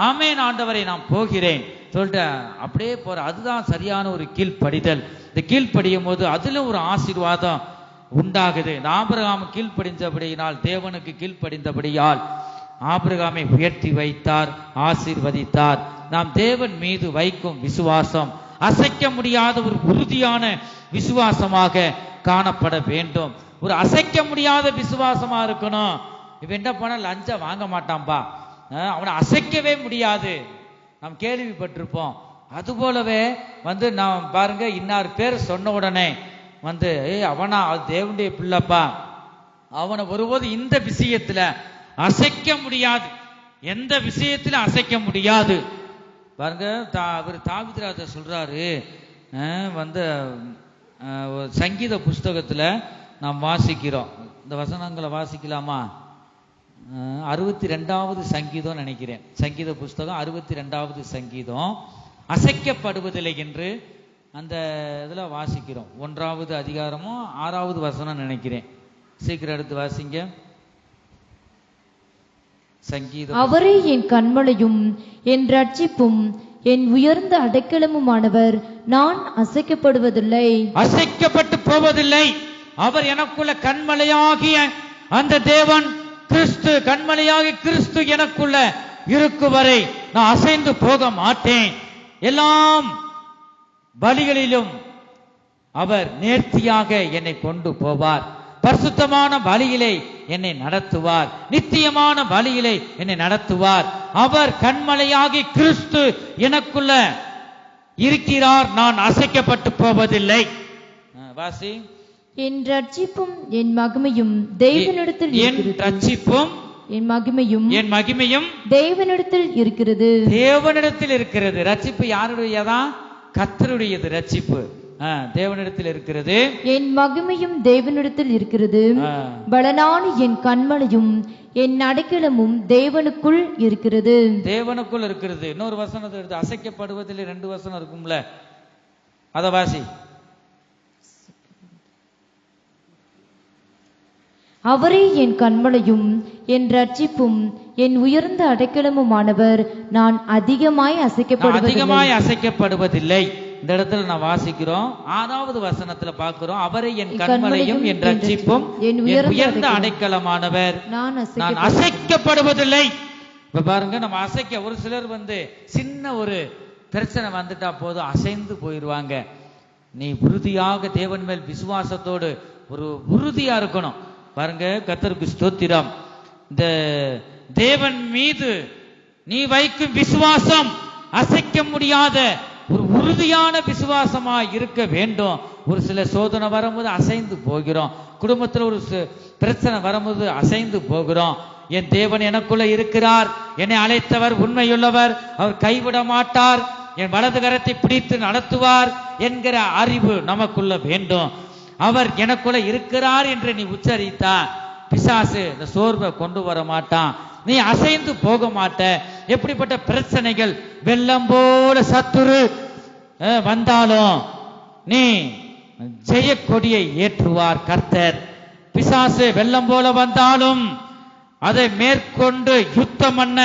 ஆமேன் ஆண்டவரை, நான் போகிறேன் சொல்லிட்டு அப்படியே போற. அதுதான் சரியான ஒரு கீழ்ப்படிதல். இந்த கீழ்ப்படியும் போது அதுல ஒரு ஆசீர்வாதம் உண்டாகுது. ஆபிரகாம் கீழ்ப்படிந்தபடியினால், தேவனுக்கு கீழ்ப்படிந்தபடியால் ஆபிரகாமை உயர்த்தி வைத்தார், ஆசீர்வதித்தார். நாம் தேவன் மீது வைக்கும் விசுவாசம் அசைக்க முடியாத ஒரு உறுதியான விசுவாசமாக காணப்பட வேண்டும். ஒரு அசைக்க முடியாத விசுவாசமா இருக்கணும். இவன் என்ன பண்ண லஞ்சம் வாங்க மாட்டான்பா, அவனை அசைக்கவே முடியாது. நாம் கேள்விப்பட்டிருப்போம். அது போலவே நாம் பாருங்க, இன்னார் பேர் சொன்ன உடனே அவனா தேவனுடைய பிள்ளைப்பா, அவனை ஒருபோது இந்த விஷயத்துல அசைக்க முடியாது. எந்த விஷயத்துல அசைக்க முடியாது. பாருங்க, அவர் தாவீது சொல்றாரு. சங்கீத புஸ்தகத்துல நாம் வாசிக்கிறோம். இந்த வசனங்களை வாசிக்கலாமா? 62வது சங்கீதம் நினைக்கிறேன். சங்கீத புஸ்தகம் 62வது சங்கீதம். அசைக்கப்படுவதில்லை என்று அந்த இதுல வாசிக்கிறோம். 1வது அதிகாரமும் 6வது வசனம் நினைக்கிறேன். சீக்கிரம் எடுத்து வாசிங்க. சங்கீதம். அவரே என் கன்மலையும் என் ரட்சிப்பும் என் உயர்ந்த அடைக்கலமுமானவர், நான் அசைக்கப்படுவதில்லை, அசைக்கப்பட்டு போவதில்லை. அவர் எனக்குள்ள கண்மலையாகிய அந்த தேவன் கிறிஸ்து, கண்மலையாகிய கிறிஸ்து எனக்குள்ள இருக்கும் வரை நான் அசைந்து போக மாட்டேன். எல்லாம் பலிகளிலும் அவர் நேர்த்தியாக என்னை கொண்டு போவார். பரிசுத்தமான வழியிலே என்னை நடத்துவார். நித்தியமான வழியிலே என்னை நடத்துவார். அவர் கண்மலையாகி கிறிஸ்து எனக்குள்ள இருக்கிறார். நான் அசைக்கப்பட்டு போவதில்லை. வாசி. என் ரட்சிப்பும் என் மகிமையும் தேவனிடத்தில் இருக்கிறது. ரட்சிப்பும் என் மகிமையும் தேவனிடத்தில் இருக்கிறது. தேவனிடத்தில் இருக்கிறது. ரட்சிப்பு யாருடையதான்? கர்த்தருடையது. ரட்சிப்பு தேவனிடத்தில் இருக்கிறது. என் மகிமையும் தேவனிடத்தில் இருக்கிறது. பலனான என் கண்மலையும் என் அடைக்கலமும் தேவனுக்குள் இருக்கிறது. தேவனுக்குள் இருக்கிறது. இன்னொரு வசனத்தை எடுத்து, அசைக்கப்படுவதில் 2 வசனம் இருக்கும்ல, அத வாசி. அவரே என் கண்மலையும் என் ரட்சிப்பும் என் உயர்ந்த அடைக்கலமுமானவர். நான் அதிகமாய் அசைக்கப்படுவதில்லை. இந்த இடத்துல நான் வாசிக்கிறோம் 6வது வசனத்துல பார்க்கிறோம், அவரே என் கண்மலையும் என் ரட்சிப்பும் என் உயர்ந்த அடைக்கலமானவர், நான் அசைக்கப்படுவதில்லை. இப்ப பாருங்க, நம்ம ஒரு சிலர் சின்ன ஒரு பிரச்சனை வந்துட்டா போதும் அசைந்து போயிடுவாங்க. நீ உறுதியாக தேவன் மேல் விசுவாசத்தோடு ஒரு உறுதியா இருக்கணும். பாருங்க, கர்த்தருக்கு ஸ்தோத்திரம். இந்த தேவன் மீது நீ வைக்கும் விசுவாசம் அசைக்க முடியாத ஒரு உறுதியான விசுவாசமா இருக்க வேண்டும். ஒரு சில சோதனை வரும்போது அசைந்து போகிறோம், குடும்பத்தில் ஒரு பிரச்சனை வரும்போது அசைந்து போகிறோம். என் தேவன் எனக்குள்ள இருக்கிறார், என்னை அழைத்தவர் உண்மையுள்ளவர், அவர் கைவிட மாட்டார், என் வலது கரத்தை பிடித்து நடத்துவார் என்கிற அறிவு நமக்குள்ள வேண்டும். அவர் எனக்குள்ள இருக்கிறார் என்று நீ உச்சரித்தா பிசாசு இந்த சோர்வை கொண்டு வர மாட்டான், நீ அசைந்து போக மாட்ட. எப்படிப்பட்ட பிரச்சனைகள் வெள்ளம் போல சத்துரு வந்தாலும் நீ ஜெய கொடியை ஏற்றுவார் கர்த்தர். பிசாசு வெள்ளம் போல வந்தாலும் அதை மேற்கொண்டு யுத்தம் பண்ண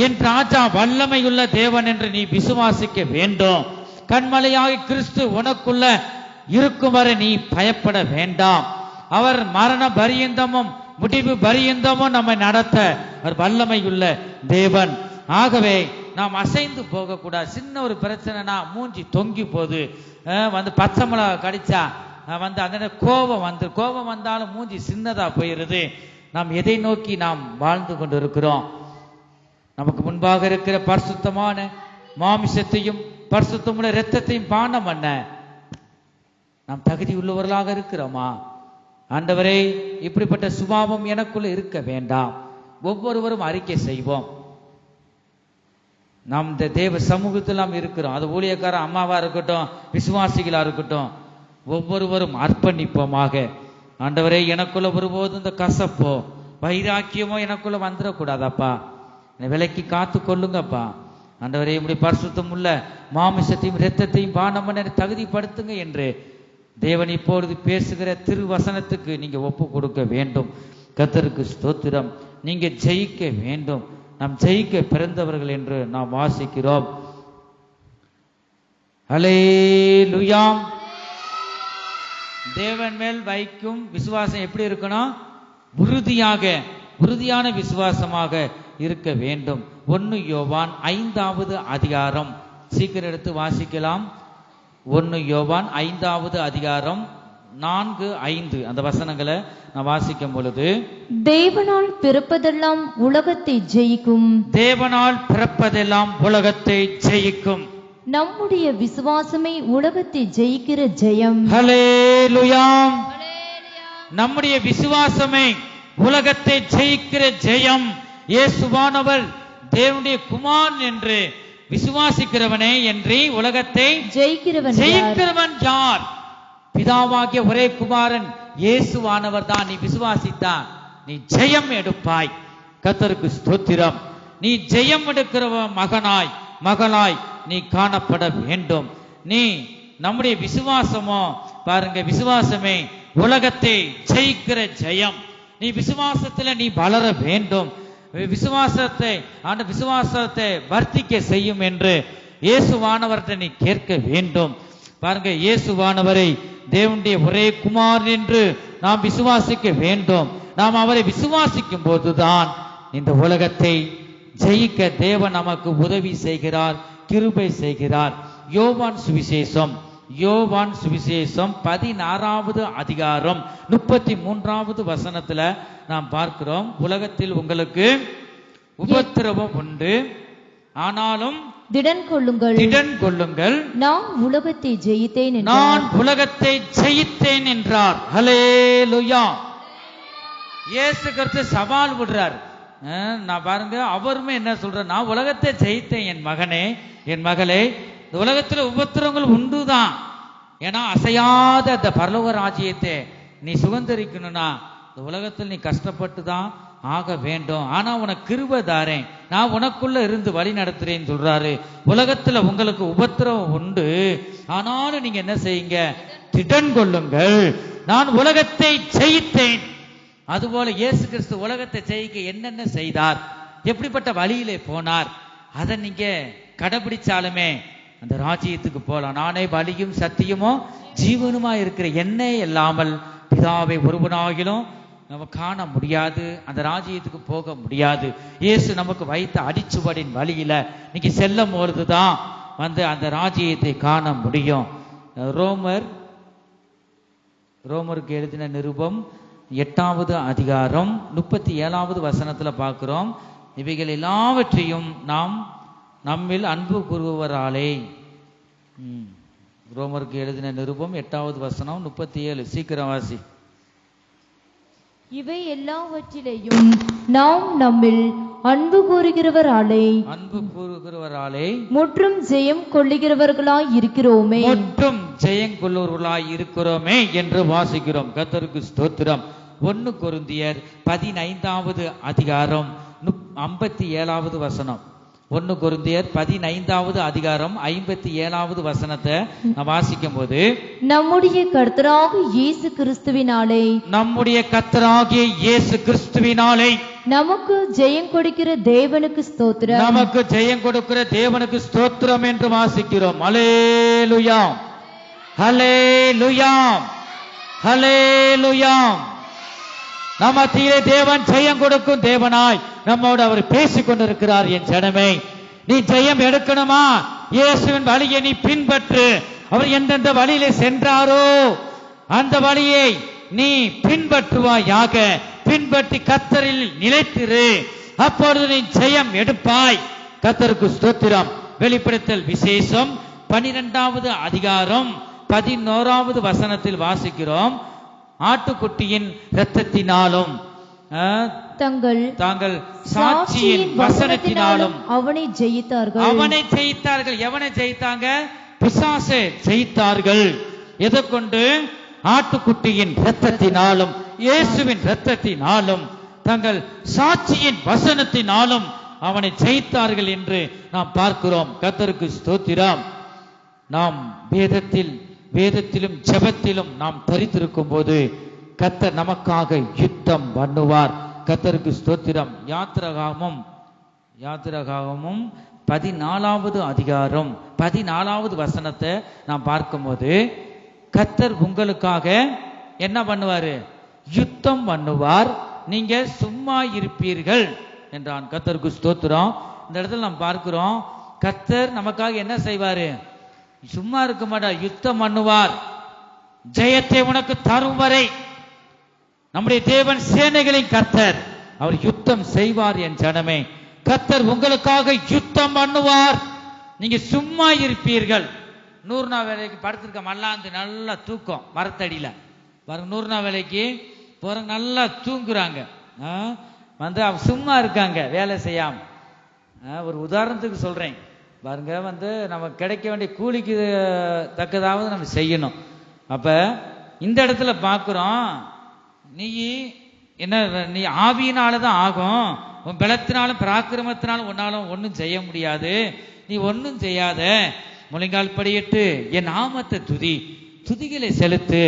என் ராஜா வல்லமையுள்ள தேவன் என்று நீ விசுவாசிக்க வேண்டும். கண்மலையாகி கிறிஸ்து உனக்குள்ள இருக்கும் வரை நீ பயப்பட வேண்டாம். அவர் மரண பரியந்தமும் முடிவு பரியந்தமும் நம்மை நடத்த அவர் வல்லமையுள்ள தேவன். ஆகவே நாம் அசைந்து போக கூடாது. சின்ன ஒரு பிரச்சனைனா மூஞ்சி தொங்கி போது பச்சை மிளகா கடிச்சா அந்த கோபம் வந்தாலும் மூஞ்சி சின்னதா போயிருது. நாம் எதை நோக்கி நாம் வாழ்ந்து கொண்டு இருக்கிறோம்? நமக்கு முன்பாக இருக்கிற பரிசுத்தமான மாமிசத்தையும் பரிசுத்தமுள்ள இரத்தத்தையும் பானம் பண்ண நாம் தகுதி உள்ளவர்களாக இருக்கிறோமா? ஆண்டவரே, இப்படிப்பட்ட சுபாவம் எனக்குள்ள இருக்க வேண்டாம். ஒவ்வொருவரும் அறிக்கை செய்வோம். நாம் இந்த தேவ சமூகத்தில் நாம் இருக்கிறோம். அது ஊழியக்கார அம்மாவா இருக்கட்டும், விசுவாசிகளா இருக்கட்டும், ஒவ்வொருவரும் அர்ப்பணிப்போமாக. ஆண்டவரே, எனக்குள்ள ஒருபோதும் இந்த கசப்போ வைராக்கியமோ எனக்குள்ள வந்துடக்கூடாதப்பா, விலைக்கு காத்து கொள்ளுங்கப்பா. ஆண்டவரே, இப்படி பரிசுத்தம் உள்ள மாமிசத்தையும் இரத்தத்தையும் பானம் பண்ண தகுதிப்படுத்துங்க என்று தேவன் இப்பொழுது பேசுகிற திருவசனத்துக்கு நீங்க ஒப்பு கொடுக்க வேண்டும். கர்த்தருக்கு ஸ்தோத்திரம். நீங்க ஜெயிக்க வேண்டும். நாம் ஜெயிக்க பிறந்தவர்கள் என்று நாம் வாசிக்கிறோம். அல்லேலூயா. தேவன் மேல் வைக்கும் விசுவாசம் எப்படி இருக்கணும்? உறுதியான விசுவாசமாக இருக்க வேண்டும். 1 யோவான் 5வது அதிகாரம், சீக்கிரம் எடுத்து வாசிக்கலாம். 1 யோவான் 5வது அதிகாரம் 4, 5 அந்த வசனங்களை நான் வாசிக்கும் பொழுது, தேவனால் பிறப்பதெல்லாம் உலகத்தை ஜெயிக்கும், தேவனால் பிறப்பதெல்லாம் உலகத்தை ஜெயிக்கும். நம்முடைய விசுவாசமே உலகத்தை ஜெயிக்கிற ஜெயம். ஹல்லேலூயா. நம்முடைய விசுவாசமே உலகத்தை ஜெயிக்கிற ஜெயம். இயேசுவானவர் தேவனுடைய குமாரன் என்று விசுவாசிக்கிறவனே என்று உலகத்தை ஜெயிக்கிறவன் யார்? பிதாவாகிய ஒரே குமாரன் இயேசுவானவர் தான். நீ விசுவாசித்தா நீ ஜெயம் எடுப்பாய். கர்த்தருக்கு ஸ்தோத்திரம். நீ ஜெயம் எடுக்கிற மகனாய் நீ காணப்பட வேண்டும். நீ நம்முடைய விசுவாசமோ பாருங்க, விசுவாசமே உலகத்தை ஜெயிக்கிற ஜெயம். நீ விசுவாசத்துல நீ வளர வேண்டும். விசுவாசத்தை வர்த்திக்க செய்யும் என்று இயேசுவானவர்கிட்ட நீ கேட்க வேண்டும். பாருங்க, இயேசுவானவரை தேவனுடைய ஒரே குமாரன் என்று நாம் விசுவாசிக்க வேண்டும். நாம் அவரை விசுவாசிக்கும் போதுதான் இந்த உலகத்தை ஜெயிக்க தேவன் நமக்கு உதவி செய்கிறார், கிருபை செய்கிறார். யோவான் சுவிசேஷம் 16வது அதிகாரம் 33வது வசனத்துல நாம் பார்க்கிறோம், உலகத்தில் உங்களுக்கு உபத்திரவம் உண்டு, ஆனாலும் திடன் கொள்ளுங்கள், நான் உலகத்தை ஜெயித்தேன் என்றார். ஹல்லேலூயா. இயேசு கிறிஸ்து சவால் விடுறார். நான் பாருங்க, அவருமே என்ன சொல்ற, நான் உலகத்தை ஜெயித்தேன் என் மகனே, என் மகளே. இந்த உலகத்துல உபத்திரங்கள் உண்டுதான். ஏன்னா அசையாத அந்த பரலோக ராஜ்யத்தை நீ சுதந்திரிக்கணும்னா இந்த உலகத்தில் நீ கஷ்டப்பட்டு தான் ஆக வேண்டும். ஆனா உனக்கு கிருபை தாரேன், நான் உனக்குள்ள இருந்து வழி நடத்துறேன்னு சொல்றாரு. உலகத்துல உங்களுக்கு உபத்திரவம் உண்டு, ஆனாலும் நீங்க என்ன செய்யுங்க, திடன் கொள்ளுங்கள், நான் உலகத்தை ஜெயித்தேன். அதுபோல இயேசு கிறிஸ்து உலகத்தை ஜெயிக்க என்னென்ன செய்தார், எப்படிப்பட்ட வழியிலே போனார், அதை நீங்க கடைபிடிச்சாலுமே அந்த ராஜ்யத்துக்கு போலாம். நானே வழியும் சத்தியமும் ஜீவனுமா இருக்கிற என்னை இல்லாமல் பிதாவை ஒருவனாகிலும் நம்ம காண முடியாது, அந்த ராஜ்யத்துக்கு போக முடியாது. இயேசு நமக்கு வைத்த அடிச்சுவடின் வழியில நீங்க செல்லும் பொழுதுதான் அந்த ராஜ்யத்தை காண முடியும். ரோமருக்கு எழுதின நிருபம் 8வது அதிகாரம் 37வது வசனத்துல பார்க்கிறோம். இவைகள் எல்லாவற்றையும் நாம் நம்மில் அன்பு கூறுவராலே. ரோமருக்கு எழுதின நிருபம் 8வது வசனம் 37. சீக்கிரம் வாசி. இவை எல்லாவற்றிலேயும் நாம் நம்மில் அன்பு கூறுகிறவராலே முற்றும் ஜெயம் கொள்ளுகிறவர்களாய் இருக்கிறோமே என்று வாசிக்கிறோம். கர்த்தருக்கு ஸ்தோத்திரம். 1 கொரிந்தியர் 15வது அதிகாரம் 57வது வசனம். 1 கொரிந்தியர் 15வது அதிகாரம் 57வது வசனத்தை நான் வாசிக்கும் போது, நம்முடைய கர்த்தராகிய இயேசு கிறிஸ்துவினாலே நமக்கு ஜெயம் கொடுக்கிற தேவனுக்கு ஸ்தோத்திரம் என்று வாசிக்கிறோம். ஹல்லேலூயா, ஹல்லேலூயா, ஹல்லேலூயா. நமத்திலே தேவன் ஜெயம் கொடுக்கும் தேவனாய் நம்மோடு அவர் பேசிக் கொண்டிருக்கிறார். என் ஜனமே, நீ ஜெயம் எடுக்கணுமா? இயேசுவின் வழியை நீ பின்பற்று. அவர் எந்தெந்த வழியிலே சென்றாரோ அந்த வழியை நீ பின்பற்றுவாயாக. பின்பற்றி கர்த்தரில் நிலைத்திரு, அப்பொழுது நீ ஜெயம் எடுப்பாய். கர்த்தருக்கு ஸ்தோத்திரம். வெளிப்படுத்தல் விசேஷம் 12வது அதிகாரம் 11வது வசனத்தில் வாசிக்கிறோம். ஆட்டுக்குட்டியின் இரத்தத்தினாலும் தாங்கள் சாட்சியின் வசனத்தினாலும் அவனை ஜெயித்தார்கள். எவனை ஜெயித்தாங்க? பிசாசை ஜெயித்தார்கள். எதை கொண்டு? ஆட்டுக்குட்டியின் இரத்தத்தினாலும், இயேசுவின் இரத்தத்தினாலும், தங்கள் சாட்சியின் வசனத்தினாலும் அவனை ஜெயித்தார்கள் என்று நாம் பார்க்கிறோம். கர்த்தருக்கு ஸ்தோத்திரம். நாம் வேதத்திலும் ஜெபத்திலும் நாம் தரித்திருக்கும் போது கர்த்தர் நமக்காக யுத்தம் பண்ணுவார். கர்த்தருக்கு ஸ்தோத்திரம். யாத்திராகமம் 14வது அதிகாரம் 14வது வசனத்தை நாம் பார்க்கும்போது, கர்த்தர் உங்களுக்காக என்ன பண்ணுவாரு? யுத்தம் பண்ணுவார், நீங்க சும்மா இருப்பீர்கள் என்றான். கர்த்தருக்கு ஸ்தோத்திரம். இந்த இடத்துல நாம் பார்க்கிறோம், கர்த்தர் நமக்காக என்ன செய்வாரு? சும்மா இருக்க மாட்டார், யுத்தம் பண்ணுவார். ஜெயத்தை உனக்கு தரும் வரை நம்முடைய தேவன் சேனைகளின் கர்த்தர், அவர் யுத்தம் செய்வார். என் ஜனமே, கர்த்தர் உங்களுக்காக யுத்தம் பண்ணுவார், நீங்க சும்மா இருப்பீர்கள். 100 நாள் வேலைக்கு படுத்திருக்க மல்லாந்து நல்லா தூக்கம் மரத்தடியில பாருங்க. 100 நாள் வேலைக்கு போற நல்லா தூங்குறாங்க, அவங்க சும்மா இருக்காங்க வேலை செய்யாம. ஒரு உதாரணத்துக்கு சொல்றேன் பாருங்க, நம்ம கிடைக்க வேண்டிய கூலிக்கு தக்கதாவது நம்ம செய்யணும். அப்ப இந்த இடத்துல பார்க்கிறோம், நீ ஆவியினாலதான் ஆகும், உன் பலத்தினாலும் பராக்கிரமத்தினாலும் உன்னாலும் ஒன்னும் செய்ய முடியாது. நீ ஒன்னும் செய்யாத, முழங்கால் படியிட்டு என் நாமத்தை துதிகளை செலுத்து.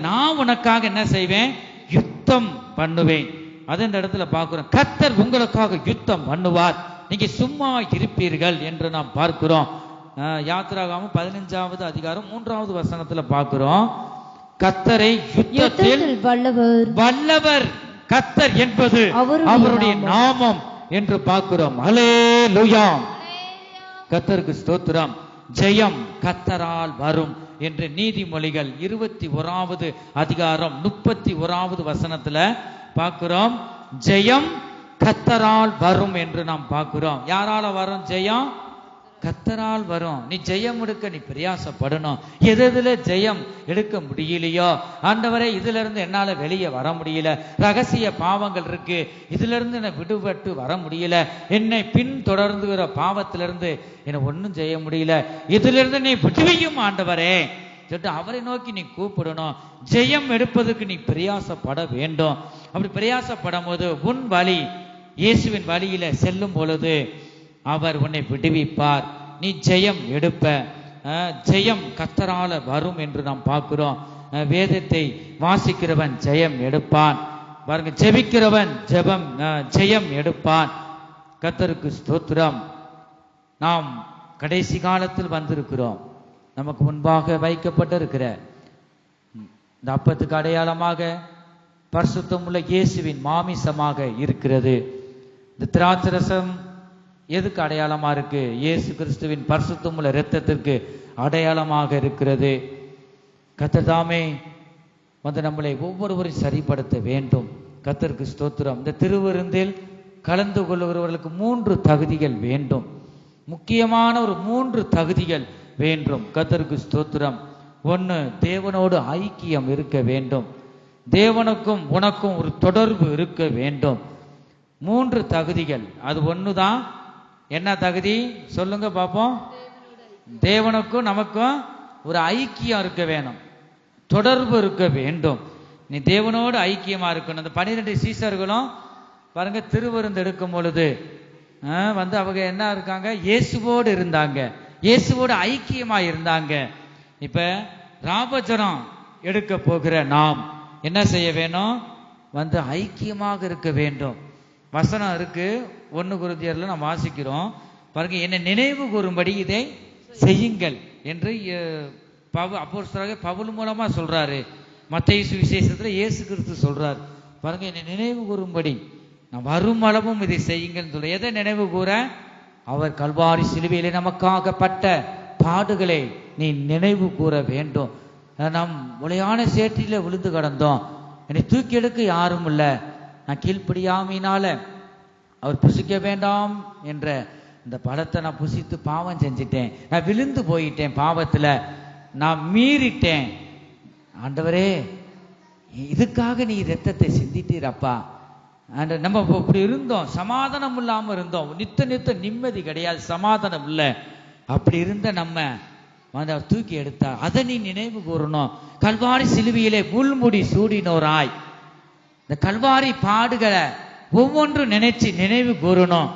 நான் உனக்காக என்ன செய்வேன்? யுத்தம் பண்ணுவேன். அது இந்த இடத்துல பார்க்கிறோம், கர்த்தர் உங்களுக்காக யுத்தம் பண்ணுவார், நீங்க சும்மா இருப்பீர்கள் என்று நாம் பார்க்கிறோம். யாத்திராகமம் 15வது அதிகாரம் 3வது வசனத்துல பார்க்கிறோம், கர்த்தரை யுத்தத்தில் வல்லவர் கர்த்தர் என்பது அவருடைய நாமம் என்று பார்க்கிறோம். ஹல்லேலூயா, கர்த்தருக்கு ஸ்தோத்திரம். ஜெயம் கர்த்தரால் வரும் என்று நீதிமொழிகள் 21வது அதிகாரம் 31வது வசனத்துல பார்க்கிறோம். ஜெயம் கர்த்தரால் வரும் என்று நாம் பார்க்கிறோம். யாரால வரும் ஜெயம்? கர்த்தரால் வரும். நீ ஜெயம் எடுக்க நீ பிரயாசப்படணும். எதுல ஜெயம் எடுக்க முடியலையோ, ஆண்டவரே இதுல இருந்து என்னால வெளியே வர முடியல, ரகசிய பாவங்கள் இருக்கு, இதுல இருந்து என்னை விடுபட்டு வர முடியல, என்னை பின் தொடர்ந்துகிற பாவத்திலிருந்து என்னை ஒன்னும் செய்ய முடியல, இதுல இருந்து நீ விடுவியும் ஆண்டவரே சொல்லிட்டு அவரை நோக்கி நீ கூப்பிடணும். ஜெயம் எடுப்பதற்கு நீ பிரயாசப்பட வேண்டும். அப்படி பிரயாசப்படும் போது உன் வழி இயேசுவின் வழியில செல்லும் பொழுது அவர் உன்னை விடுவிப்பார். நீ ஜெயம் எடுப்ப. ஜெயம் கர்த்தரால வரும் என்று நாம் பார்க்கிறோம். வேதத்தை வாசிக்கிறவன் ஜெயம் எடுப்பான். பாருங்க, ஜெபிக்கிறவன் ஜெயம் எடுப்பான். கர்த்தருக்கு ஸ்தோத்திரம். நாம் கடைசி காலத்தில் வந்திருக்கிறோம். நமக்கு முன்பாக வைக்கப்பட்டிருக்கிற இந்த அப்பத்துக்கு அடையாளமாக பரிசுத்தமுள்ள இயேசுவின் மாமிசமாக இருக்கிறது. இந்த திராட்சரசம் எதுக்கு அடையாளமா இருக்கு? இயேசு கிறிஸ்துவின் பரிசுத்தமுள்ள இரத்தத்திற்கு அடையாளமாக இருக்கிறது. கர்த்தர் தாமே வந்து நம்மளை ஒவ்வொருவரையும் சரிப்படுத்த வேண்டும். கர்த்தருக்கு ஸ்தோத்திரம். இந்த திருவிருந்தில் கலந்து கொள்ளுகிறவர்களுக்கு 3 தகுதிகள் வேண்டும். முக்கியமான ஒரு 3 தகுதிகள் வேண்டும். கர்த்தருக்கு ஸ்தோத்திரம். 1, தேவனோடு ஐக்கியம் இருக்க வேண்டும். தேவனுக்கும் உனக்கும் ஒரு தொடர்பு இருக்க வேண்டும். 3 தகுதிகள். அது 1 தான். என்ன தகுதி சொல்லுங்க பாப்போம்? தேவனுக்கும் நமக்கும் ஒரு ஐக்கியம் இருக்க வேணும், தொடர்பு இருக்க வேண்டும். நீ தேவனோடு ஐக்கியமா இருக்கணும். அந்த 12 சீசர்களும் பாருங்க, திருவிருந்து எடுக்கும் பொழுது வந்து அவங்க என்ன இருக்காங்க? இயேசுவோடு இருந்தாங்க, இயேசுவோடு ஐக்கியமா இருந்தாங்க. இப்ப ராபஜனம் எடுக்க போகிற நாம் என்ன செய்ய வேணும்? வந்து ஐக்கியமாக இருக்க வேண்டும். வசனம் இருக்கு, 1 கொரிந்தியர்ல நாம் வாசிக்கிறோம் பாருங்க, என்னை நினைவு கூறும்படி இதை செய்யுங்கள் என்று அப்போஸ்தலராகிய பவுல் மூலமா சொல்றாரு. மத்தேயு சுவிசேஷத்துல இயேசு கிறிஸ்து சொல்றார் பாருங்க, என்னை நினைவு கூறும்படி நான் வரும் அளவும் இதை செய்யுங்கள் சொல்ற. எதை நினைவு கூற? அவர் கல்வாரி சிலுவையிலே நமக்காக பட்ட பாடுகளை நீ நினைவு கூற வேண்டும். நாம் உளையான சேற்றில விழுந்து கிடந்தோம், என்னை தூக்கி எடுக்க யாரும் இல்லை, நான் கீழ்ப்படியாமையினால அவர் புசிக்க வேண்டாம் என்ற இந்த பழத்தை நான் புசித்து பாவம் செஞ்சிட்டேன், நான் விழுந்து போயிட்டேன், பாவத்துல நான் மீறிட்டேன். ஆண்டவரே, இதுக்காக நீ இரத்தத்தை சிந்திட்டீரப்பா. நம்ம இப்படி இருந்தோம், சமாதானம் இல்லாம இருந்தோம், நித்த நிம்மதி கிடையாது, சமாதானம் இல்லை. அப்படி இருந்த நம்ம வந்து அவர் தூக்கி எடுத்தார். அதை நீ நினைவு கூறணும். கல்வாரி சிலுவையிலே முள்முடி சூடினோராய் இந்த கல்வாரி பாடுகளை ஒவ்வொன்றும் நினைச்சு நினைவு கூறணும்.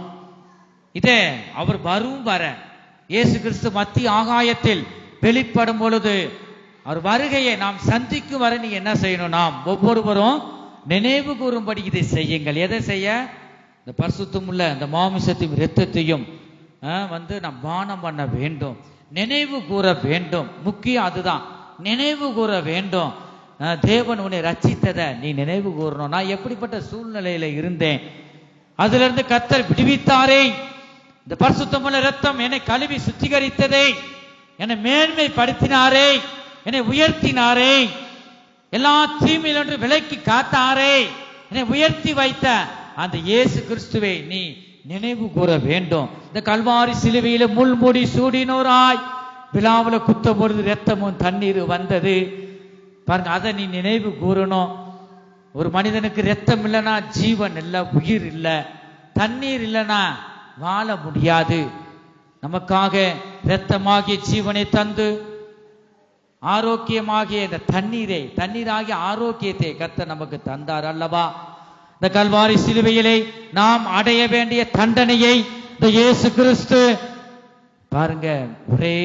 இதே அவர் வரும் வர இயேசு கிறிஸ்து மத்திய ஆகாயத்தில் வெளிப்படும் பொழுது அவர் வருகையை நாம் சந்திக்கும் வரை நீங்க என்ன செய்யணும்? நாம் ஒவ்வொருவரும் நினைவு கூறும்படி இதை செய்யுங்கள். எதை செய்ய? இந்த பரிசுத்தமுள்ள இந்த மாமிசத்தையும் இரத்தத்தையும் வந்து நாம் பானம் பண்ண வேண்டும், நினைவு கூற வேண்டும். முக்கியம் அதுதான், நினைவு கூற வேண்டும். தேவன் உன்னை ரட்சித்ததை நீ நினைவு கூறணும். நான் எப்படிப்பட்ட சூழ்நிலையில இருந்தேன், அதுல இருந்து கர்த்தர் விடுவித்தாரே, இந்த பரிசுத்தமுள்ள இரத்தம் என்னை கழுவி சுத்திகரித்ததே, என்னை மேன்மைப்படுத்தினாரே, என்னை உயர்த்தினாரே, எல்லா தீமையிலிருந்து விலக்கி காத்தாரே, என்னை உயர்த்தி வைத்த அந்த இயேசு கிறிஸ்துவை நீ நினைவு கூற வேண்டும். இந்த கல்வாரி சிலுவையில முள்முடி சூடினோராய் விழாவுல குத்த பொழுது ரத்தமும் தண்ணீர் வந்தது பாருங்க, அதை நீ நினைவு கூறணும். ஒரு மனிதனுக்கு ரத்தம் இல்லைன்னா ஜீவன் இல்லை, உயிர் இல்லை. தண்ணீர் இல்லைன்னா வாழ முடியாது. நமக்காக இரத்தமாகிய ஜீவனை தந்து ஆரோக்கியமாகிய இந்த தண்ணீராகிய ஆரோக்கியத்தை கர்த்தர் நமக்கு தந்தார் அல்லவா? இந்த கல்வாரி சிலுவையிலே நாம் அடைய வேண்டிய தண்டனையை இந்த இயேசு கிறிஸ்து பாருங்க, ஒரே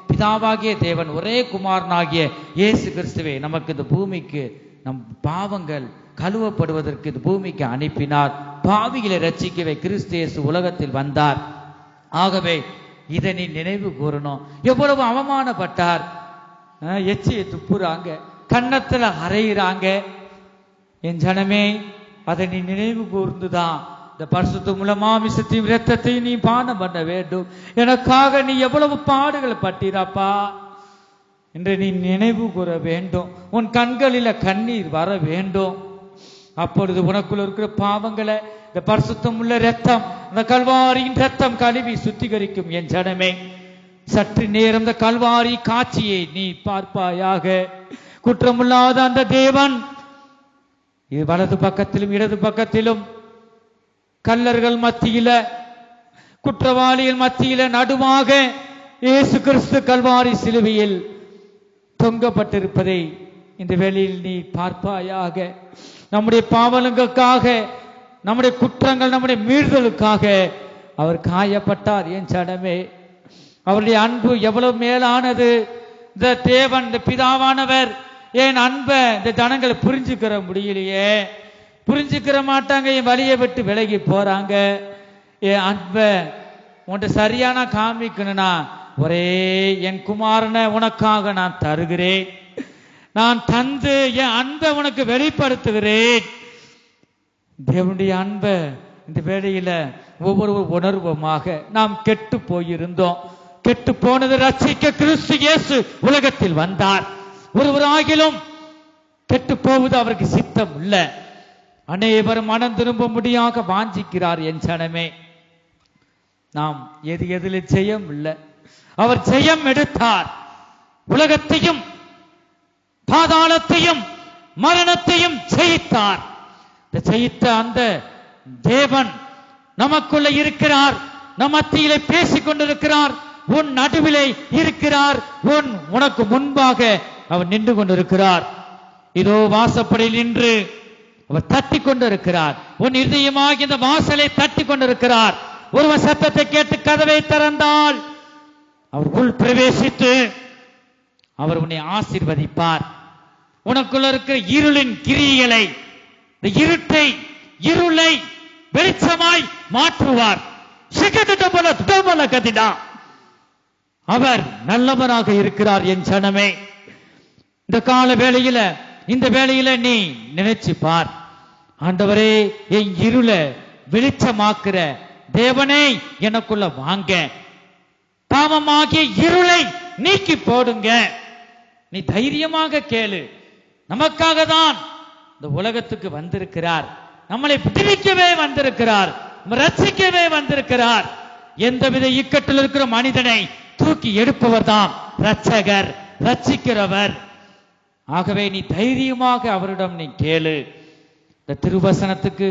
பிதாவாகிய தேவன் ஒரே குமாரனாகிய இயேசு கிறிஸ்துவை நமக்கு இந்த பூமிக்கு நம் பாவங்கள் கழுவப்படுவதற்கு இந்த பூமிக்கு அனுப்பினார். பாவிகளை ரட்சிக்கவே கிறிஸ்து இயேசு உலகத்தில் வந்தார். ஆகவே இதை நீ நினைவு கூறணும். எவ்வளவு அவமானப்பட்டார், எச்சியை துப்புறாங்க, கன்னத்துல அறையிறாங்க. என் ஜனமே, அதை நீ நினைவு கூர்ந்துதான் இந்த பரிசுத்தமுள்ள மாமிசத்தையும் இரத்தத்தையும் நீ பானம் பண்ண வேண்டும். எனக்காக நீ எவ்வளவு பாடுகள் பட்டீராப்பா என்று நீ நினைவு கூற வேண்டும். உன் கண்களில கண்ணீர் வர வேண்டும். அப்பொழுது உனக்குள்ள இருக்கிற பாவங்களை இந்த பரிசுத்தமுள்ள இரத்தம், இந்த கல்வாரியின் இரத்தம் கழுவி சுத்திகரிக்கும். என் ஜனமே, சற்று நேரம் இந்த கல்வாரி காட்சியை நீ பார்ப்பாயாக. குற்றமில்லாத அந்த தேவன் வலது பக்கத்திலும் இடது பக்கத்திலும் கல்லர்கள் மத்தியில, குற்றவாளிகள் மத்தியில நடுவாக இயேசு கிறிஸ்து கல்வாரி சிலுவையில் தொங்கப்பட்டிருப்பதை இந்த வேளையில் நீ பார்ப்பாயாக. நம்முடைய பாவங்களுக்காக, நம்முடைய குற்றங்கள், நம்முடைய மீறுதலுக்காக அவர் காயப்பட்டார். என் ஜனமே, அவருடைய அன்பு எவ்வளவு மேலானது. இந்த தேவன், இந்த பிதாவானவர் என் அன்பை இந்த ஜனங்களை புரிஞ்சுக்கிற முடியலையே, புரிஞ்சுக்கிற மாட்டாங்க, என் வழியை விட்டு விலகி போறாங்க. என் அன்பை உன்ட்ட சரியான காமிக்கணும்னா ஒரே என் குமாரனை உனக்காக நான் தருகிறேன், நான் தந்து என் அன்பை உனக்கு வெளிப்படுத்துகிறேன். தேவனுடைய அன்பை இந்த வேளையில ஒவ்வொரு உணர்வுமாக நாம் கெட்டு போயிருந்தோம். கெட்டு போனது ரட்சிக்க கிறிஸ்து இயேசு உலகத்தில் வந்தார். ஒருவராகிலும் கெட்டு போவது அவருக்கு சித்தம் இல்ல. அனைவரும் மனம் திரும்ப முடியாக வாஞ்சிக்கிறார். என் ஜனமே, நாம் எதில் ஜெயம் இல்லை, அவர் ஜெயம் எடுத்தார். உலகத்தையும் பாதாளத்தையும் மரணத்தையும் ஜெயித்தார். ஜெயித்த அந்த தேவன் நமக்குள்ள இருக்கிறார், நம் மத்தியிலே பேசிக் கொண்டிருக்கிறார், உன் நடுவிலே இருக்கிறார், உனக்கு முன்பாக அவர் நின்று கொண்டிருக்கிறார். இதோ வாசப்படியில் நின்று அவர் தட்டி கொண்டிருக்கிறார். உன் இதயமாக இந்த வாசலை தட்டி கொண்டிருக்கிறார். ஒருவன் சத்தத்தை கேட்டு கதவை திறந்தால் அவர் உள் பிரவேசித்து அவர் உன்னை ஆசீர்வதிப்பார். உனக்குள்ள இருக்கிற இருளின் கிரியைகளை, இந்த இருளை வெளிச்சமாய் மாற்றுவார். அவர் நல்லவராக இருக்கிறார். என் ஜனமே, இந்த கால வேளையில, இந்த வேளையில நீ நினைச்சு பார், ஆண்டவரே என் இருளை வெளிச்சமாக்குற தேவனே எனக்குள்ள வாங்க, பாவமாகிய இருளை நீக்கி போடுங்க. நீ தைரியமாக கேளு. நமக்காக தான் இந்த உலகத்துக்கு வந்திருக்கிறார், நம்மளை விடுவிக்கவே வந்திருக்கிறார், ரட்சிக்கவே வந்திருக்கிறார். எந்தவித இக்கட்டில் இருக்கிற மனிதனை தூக்கி எடுப்பவர் தான் ரட்சகர், ரட்சிக்கிறவர். ஆகவே நீ தைரியமாக அவரிடம் நீ கேளு. இந்த திருவசனத்துக்கு,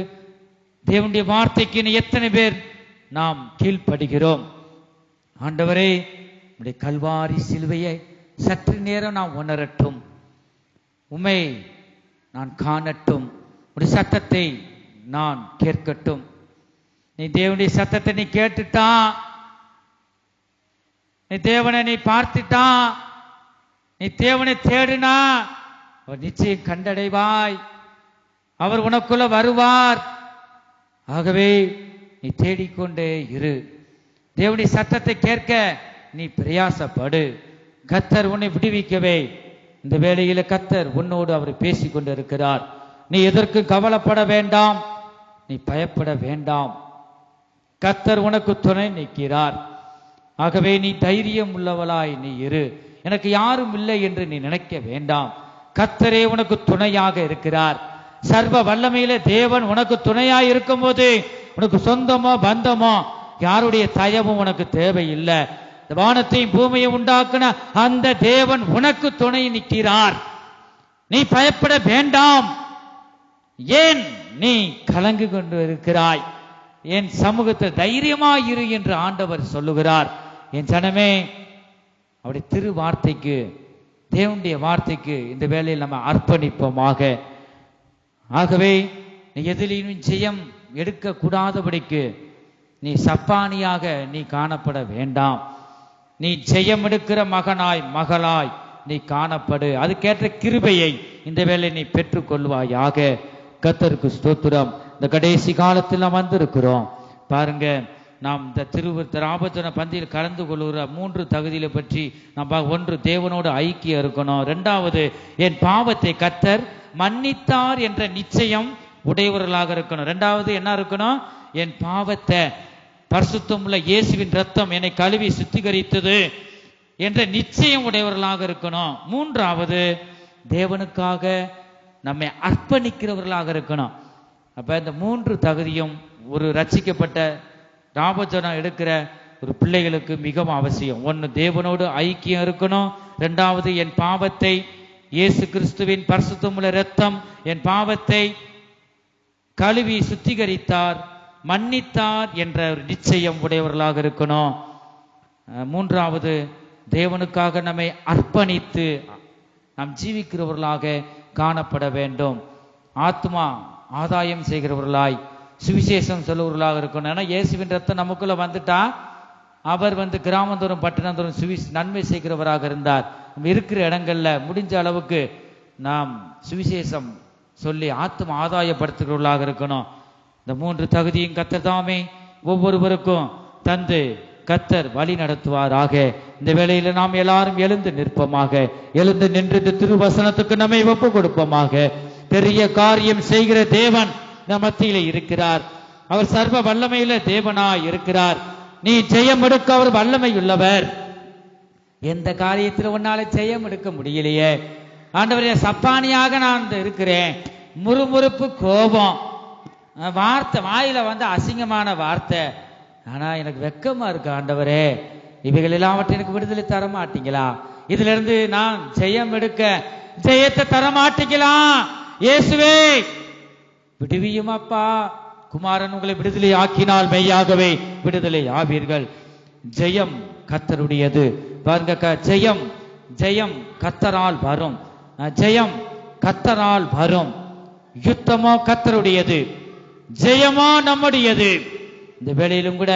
தேவனுடைய வார்த்தைக்கு நீ எத்தனை பேர் நாம் கீழ்ப்படுகிறோம்? ஆண்டவரே, உம்முடைய கல்வாரி சிலுவையை சற்று நேரம் நான் உணரட்டும், உம்மை நான் காணட்டும், உடைய சத்தத்தை நான் கேட்கட்டும். நீ தேவனுடைய சத்தத்தை நீ கேட்டுட்டா, நீ தேவனை நீ பார்த்துட்டா, நீ தேவனை தேடினா அவர் நிச்சயம் கண்டடைவாய், அவர் உனக்குள்ள வருவார். ஆகவே நீ தேடிக்கொண்டே இரு. தேவனுடைய சத்தத்தை கேட்க நீ பிரயாசப்படு. கர்த்தர் உன்னை விடுவிக்கவே இந்த வேளையில கர்த்தர் உன்னோடு அவர் பேசிக் கொண்டிருக்கிறார். நீ எதற்கு கவலைப்பட வேண்டாம், நீ பயப்பட வேண்டாம். கர்த்தர் உனக்கு துணை நிற்கிறார். ஆகவே நீ தைரியம் உள்ளவளாய் நீ இரு. எனக்கு யாரும் இல்லை என்று நீ நினைக்க வேண்டாம். கர்த்தரே உனக்கு துணையாக இருக்கிறார். சர்வ வல்லமையில தேவன் உனக்கு துணையாய் இருக்கும் போது உனக்கு சொந்தமோ பந்தமோ யாருடைய தயவும் உனக்கு தேவையில்லை. வானத்தையும் பூமியை உண்டாக்குன அந்த தேவன் உனக்கு துணை நிற்கிறார். நீ பயப்பட வேண்டாம். ஏன் நீ கலங்கு கொண்டு இருக்கிறாய்? என் சமூகத்தை தைரியமாயிரு என்று ஆண்டவர் சொல்லுகிறார். என் ஜனமே, அவருடைய திரு வார்த்தைக்கு, தேவனுடைய வார்த்தைக்கு இந்த வேளையில் நம்ம அர்ப்பணிப்போமாக. ஆகவே நீ எதிலும் ஜெயம் எடுக்க கூடாதபடிக்கு நீ சப்பானியாக நீ காணப்பட வேண்டாம். நீ ஜெயம் எடுக்கிற மகனாய் மகளாய் நீ காணப்படு. அதுக்கேற்ற கிருபையை இந்த வேளை நீ பெற்றுக் கொள்வாயாக. கர்த்தருக்கு ஸ்தோத்திரம். இந்த கடைசி காலத்தில் நாம் வந்திருக்கிறோம். பாருங்க, நாம் இந்த ராபோஜன பந்தியில் கலந்து கொள்கிற 3 தகுதிகளை பற்றி நம்ம, ஒன்று தேவனோடு ஐக்கியம் இருக்கணும். 2வது என் பாவத்தை கர்த்தர் மன்னித்தார் என்ற நிச்சயம் உடையவர்களாக இருக்கணும். 2வது என்ன இருக்கணும்? என் பாவத்தை பரிசுத்தம் உள்ள இயேசுவின் ரத்தம் என்னை கழுவி சுத்திகரித்தது என்ற நிச்சயம் உடையவர்களாக இருக்கணும். 3வது தேவனுக்காக நம்மை அர்ப்பணிக்கிறவர்களாக இருக்கணும். அப்ப இந்த 3 தகுதியும் ஒரு ரட்சிக்கப்பட்ட ராபோஜனம் எடுக்கிற ஒரு பிள்ளைகளுக்கு மிகவும் அவசியம். 1, தேவனோடு ஐக்கியம் இருக்கணும். 2வது என் பாவத்தை இயேசு கிறிஸ்துவின் பரிசுத்தமுள்ள இரத்தம் என் பாவத்தை கழுவி சுத்திகரித்தார், மன்னித்தார் என்ற ஒரு நிச்சயம் உடையவர்களாக இருக்கணும். 3வது தேவனுக்காக நம்மை அர்ப்பணித்து நாம் ஜீவிக்கிறவர்களாக காணப்பட வேண்டும். ஆத்மா ஆதாயம் செய்கிறவர்களாய் சுவிசேஷம் சொல்லுவர்களாக இருக்கணும். ஏன்னா இயேசுவின் ரத்தம் நமக்குள்ள வந்துட்டா அவர் கிராமந்தோறும் பட்டணந்தோறும் நன்மை செய்கிறவராக இருந்தார். நம்ம இருக்கிற இடங்கள்ல முடிஞ்ச அளவுக்கு நாம் சுவிசேஷம் சொல்லி ஆத்ம ஆதாயப்படுத்துகிறவர்களாக இருக்கணும். இந்த 3 தகுதியும் கர்த்தர் தாமே ஒவ்வொருவருக்கும் தந்து கர்த்தர் வழி நடத்துவாராக. இந்த வேளையில நாம் எல்லாரும் எழுந்து நிற்போமாக. எழுந்து நின்று இந்த திருவசனத்துக்கு நம்மை ஒப்பு கொடுப்போமாக. பெரிய காரியம் செய்கிற தேவன் நம் மத்தியிலே இருக்கிறார். அவர் சர்வ வல்லமையில தேவனாய் இருக்கிறார். நீ ஜெயம் எடுக்க அவர் வல்லமை உள்ளவர். எந்த காரியத்தில் உன்னால ஜெயம் எடுக்க முடியலையே ஆண்டவரே, சப்பானியாக நான் இருக்கிறேன். முறுமுறுப்பு, கோபம், வார்த்தை வாயில அசிங்கமான வார்த்தை, ஆனா எனக்கு வெக்கமா இருக்கு ஆண்டவரே, இவைகள் எல்லாவற்றையும் எனக்கு விடுதலை தர மாட்டீங்களா? இதுல இருந்து நான் ஜெயம் எடுக்க ஜெயத்தை தர மாட்டீங்களா? இயேசுவே விடுவியும் அப்பா. குமாரன் உங்களை விடுதலை ஆக்கினால் மெய்யாகவே விடுதலை ஆவீர்கள். ஜெயம் கர்த்தருடையது. பாருங்க, ஜெயம் ஜெயம் கர்த்தரால் வரும். ஜெயம் கர்த்தரால் வரும். யுத்தமோ கர்த்தருடையது, ஜெயமோ நம்முடையது. இந்த வேளையிலும் கூட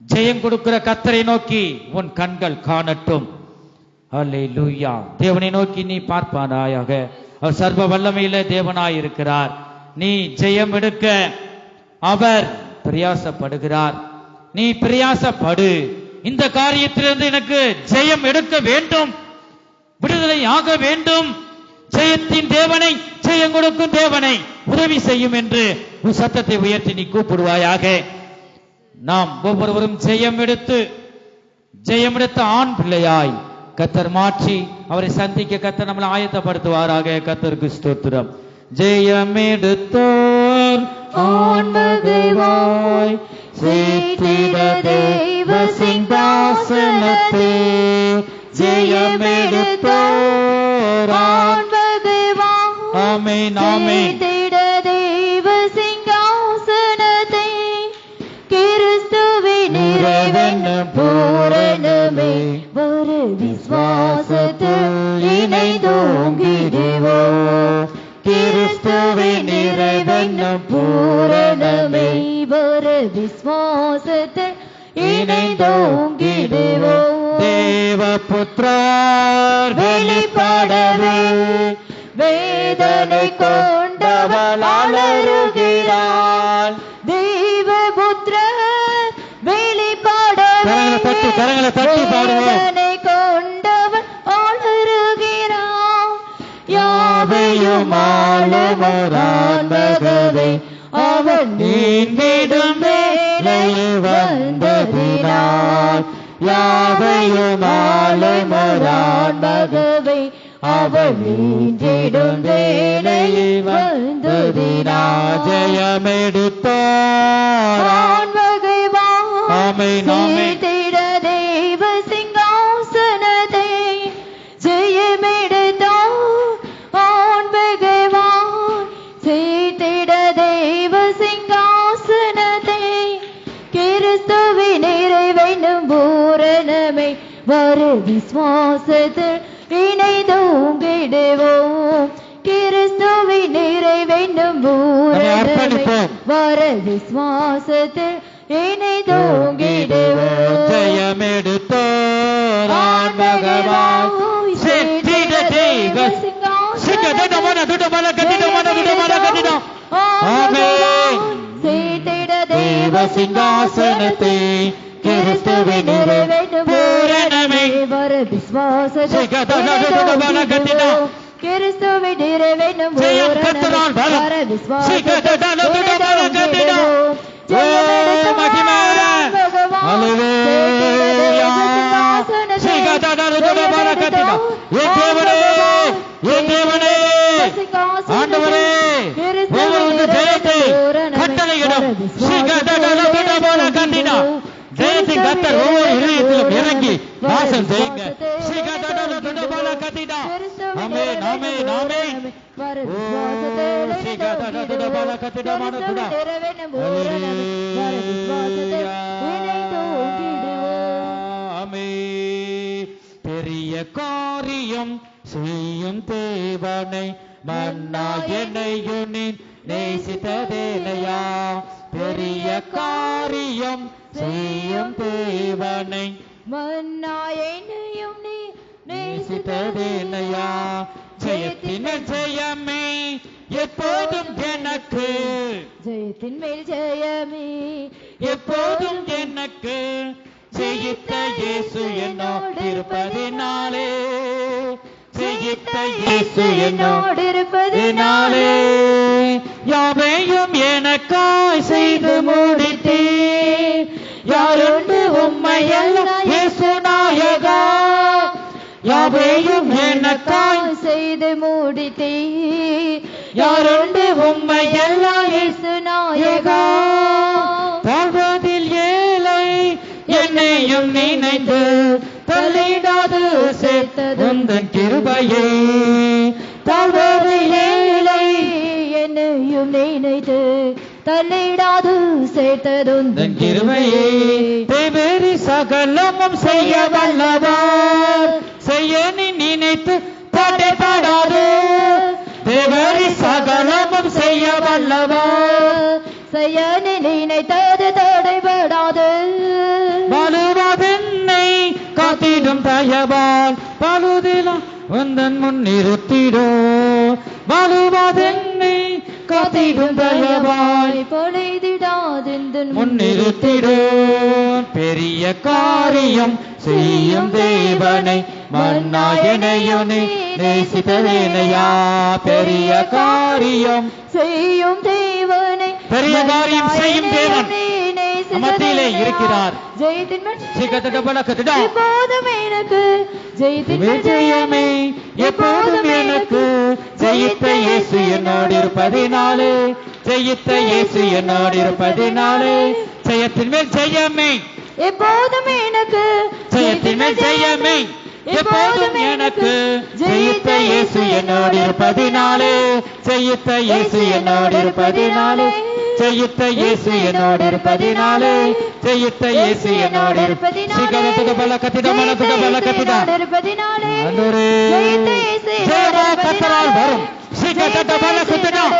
ஜெயம் கொடுக்கிற கர்த்தரை நோக்கி உன் கண்கள் காணட்டும். அல்லேலூயா. தேவனை நோக்கி நீ பார்ப்பானாயாக. அவர் சர்வ வல்லமையில தேவனாய் இருக்கிறார். நீ ஜெயம் எடுக்க அவர் பிரயாசப்படுகிறார். நீ பிரயாசப்படு. இந்த காரியத்திலிருந்து எனக்கு ஜெயம் எடுக்க வேண்டும், விடுதலை ஆக வேண்டும். ஜெயத்தின் தேவனை, ஜெயம் கொடுக்கும் தேவனை உதவி செய்யும் என்று உன் சத்தத்தை உயர்த்தி நீ கூப்பிடுவாயாக. நாம் ஒவ்வொருவரும் ஜெயம் எடுத்த ஆண் பிள்ளையாய் கர்த்தர் மாற்றி அவரை சந்திக்க கர்த்தர் நம்மளை ஆயத்தப்படுத்துவாராக. கர்த்தருக்கு ஸ்தோத்திரம். ஜெயம் எடுத்தோர் ஆண்மகவாய் சேத்திட தேவ சிங்காசனத்தே. ஜெயம் எடுத்தோர் ஆண்மகவாய் ஆமென் ஆமென் சேத்திட தேவ சிங்காசனத்தை. கிறிஸ்துவின் நிறைவென்ன பூரணமே ஒரு விசுவாசத்தில் இணைந்தோங்கிடுவோம். கிறிஸ்துவின் நிறைவென்ன பூரணமே ஒரு விசுவாசத்தில் இணைந்தோங்கிடுவோம். தேவபுத்திரர் வெளிப்படவே வேதனை கொண்டவள் அலறுகிறாள். தேவபுத்திரர் வெளிப்படவே கரங்களை தட்டி பாடுவோம். வேதனை கொண்டவள் அலறுகிறாள். யாவையும் ஆளுமரான்மகவே அவன் நீண்டிடும் வேளையில் வந்ததினால். யாவையும் ஆளுமரான்மகவே அவன் நீண்டிடும் வேளையில் வந்ததினால். ஜெயம் எடுத்தோர் ஆண்மகவா ஆமென் ஆமென் சேத்திட தேவ சிங்காசனத்தை. ஜெயம் எடுத்தோர் ஆண்மகவா சேத்திட தேவ சிங்காசனத்தை. கிறிஸ்துவின் நிறைவென்னும் பூரணமே வரு விசுவாசத்தில் இணைந்தோங்கிடுவோம். கிறிஸ்துவின் நிறைவென்னும் பூரணமே வர விசுவாசத்தில் இணைந்தோங்கிடுவோம். ஜெயம் எடுத்தோர் ஆண்மகவாய் சேத்திட தேவ சேத்திட தேவ சிங்காசனத்தை. கிறிஸ்துவின் நிறைவென்னும் பூரணமே வர விசுவாசத்தில் இணைந்தோங்கிடுவோம். கிறிஸ்துவின் நிறைவென்னும் பூரணமே வர விசுவாசத்தில் இணைந்தோங்கிடுவோம். ஜெயத்தின் கர்த்தர் ஒவ்வொரு இதயத்திலும் இறங்கி வாசல் செய்யுங்க. ஆமென் ஆமென் ஆமென். பெரிய காரியம் செய்யும் தேவனை மன்னா என்னையும் நீ நேசித்ததேனையா. பெரிய பெரிய காரியம் செய்யும் தேவனை மன்னா என்னையும் நீ நேசித்ததேனையா ஜெயத்தின் ஜெயமே எப்போதும் எனக்கு ஜெயத்தின் மேல் ஜெயமே எப்போதும் எனக்கு ஜெயித்த இயேசு என்னோடு இருப்பதினாலே ஜெயித்த இயேசு என்னோடு இருப்பதினாலே யாவையும் எனக்காய் செய்து முடித்தே யாருண்டு உம்மையெல்லாம் இயேசு நாயகா யாவையும் எனக்காய் செய்து முடித்தே யாருண்டு உம்மையெல்லாம் இயேசு நாயகா தாழ்வதில் ஏழை என்னையும் நினைந்து தள்ளிடாது சேர்த்தது உந்தன் கிருபையே தாழ்வதில் ஏழை என்னையும் நினைத்து தள்ளிடாது சேர்த்தது உந்தன் கிருபையே தேவரி சகலமும் செய்ய வல்லவர் செய்ய நீ நினைத்து தடைபடாது தேவரி சகலமும் செய்ய வல்லவர் செய்ய நீ நினைத்தது தடைபடாது வாழுவதென்னை காத்திடும் தயவால் பழுதிலும் வந்தன் முன்னிறுத்திடோ வாழுவதென்னை காத்திடும் தயவால் பொழுதிடாதெந்தன் முன்னிறுத்திடோ பெரிய காரியம் செய்யும் தேவனை மன்னாயனையுனை நேசித்ததேனையா பெரிய காரியம் செய்யும் தேவனை பெரிய காரியம் செய்யும் தேவன் மத்தியிலே இருக்கிறார் எப்போதும் எனக்கு ஜெயத்தின் ஜெயமே எப்போதும் எனக்கு ஜெயித்த இயேசு என்னோடு இருப்பதினாலே ஜெயித்த இயேசு என்னோடு இருப்பதினாலே ஜெயத்தின் மேல் ஜெயமே எப்போதும் எனக்கு ஜெயத்தின் மேல் ஜெயமே எப்போதும் எனக்கு ஜெயித்த இயேசு என்னோடு இருப்பதினாலே ஜெயித்த இயேசு என்னோடு இருப்பதினாலே ஜெயித்த இயேசு என்னோடு இருப்பதினாலே ஜெயித்த இயேசு என்னோடு இருப்பதினாலே பல கத்திடம் மனதுட பல கத்திடம் ஜெயமா கத்தரால் வரும் சீக்கிரத்த பல கத்திடம்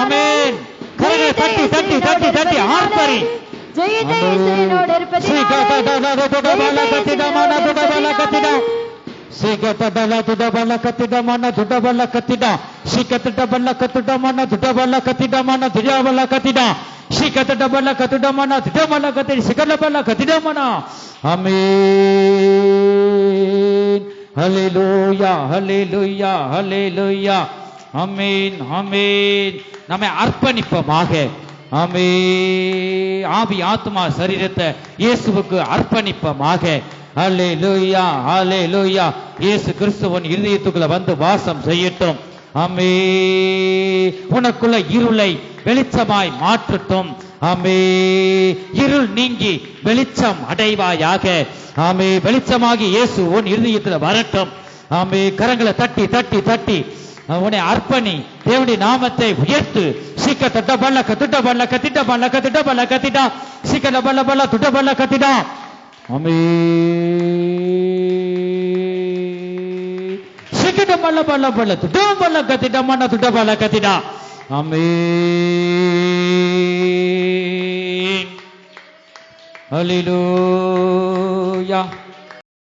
ஆமென் கரங்களை தட்டி தட்டி தட்டி தட்டி ஆர்ப்பரி ஜெயித்த இயேசு என்னோடு இருப்பதினாலே பல கத்திடம் மனதுட பல கத்திடம் Sikatadala tudabala katida mana tudabala katida sikatadabala katida mana tudabala katida mana tudabala katida sikatadabala katida mana tudabala katida sikatadabala katida mana Amin Hallelujah Hallelujah Hallelujah Amin Amin நம்மை அர்ப்பணிப்போமாக ஆமென் ஆவி ஆத்மா சரீரத்தை இயேசுவுக்கு அர்ப்பணிப்போமாக ஹல்லேலூயா ஹல்லேலூயா இயேசு கிறிஸ்துவின் இதயத்துக்குள்ள வந்து வாசம் செய்யட்டும் ஆமென் உனக்குள்ள இருளை வெளிச்சமாய் மாற்றட்டும் ஆமென் இருள் நீங்கி வெளிச்சம் அடைவாயாக ஆமென் வெளிச்சமாகி இயேசு உன் இதயத்துல வரட்டும் ஆமென் கரங்களை தட்டி தட்டி தட்டி உன்னை அர்ப்பணி தேவனுடைய நாமத்தை உயர்த்து சீக்க தட்ட பல்ல கத்திட்ட பல்ல கத்திட்ட பல்ல கத்திட்ட பல்ல கத்திட்டா சீக்கல பல்ல பல்ல துட்ட பல்ல கத்திட்டா சீக்கிட்ட பல்ல பல்ல பல்ல துட்ட பல்ல கத்திட்டா மண்ண துட்ட பல்ல கத்திட்டா ஆமென் ஹல்லேலூயா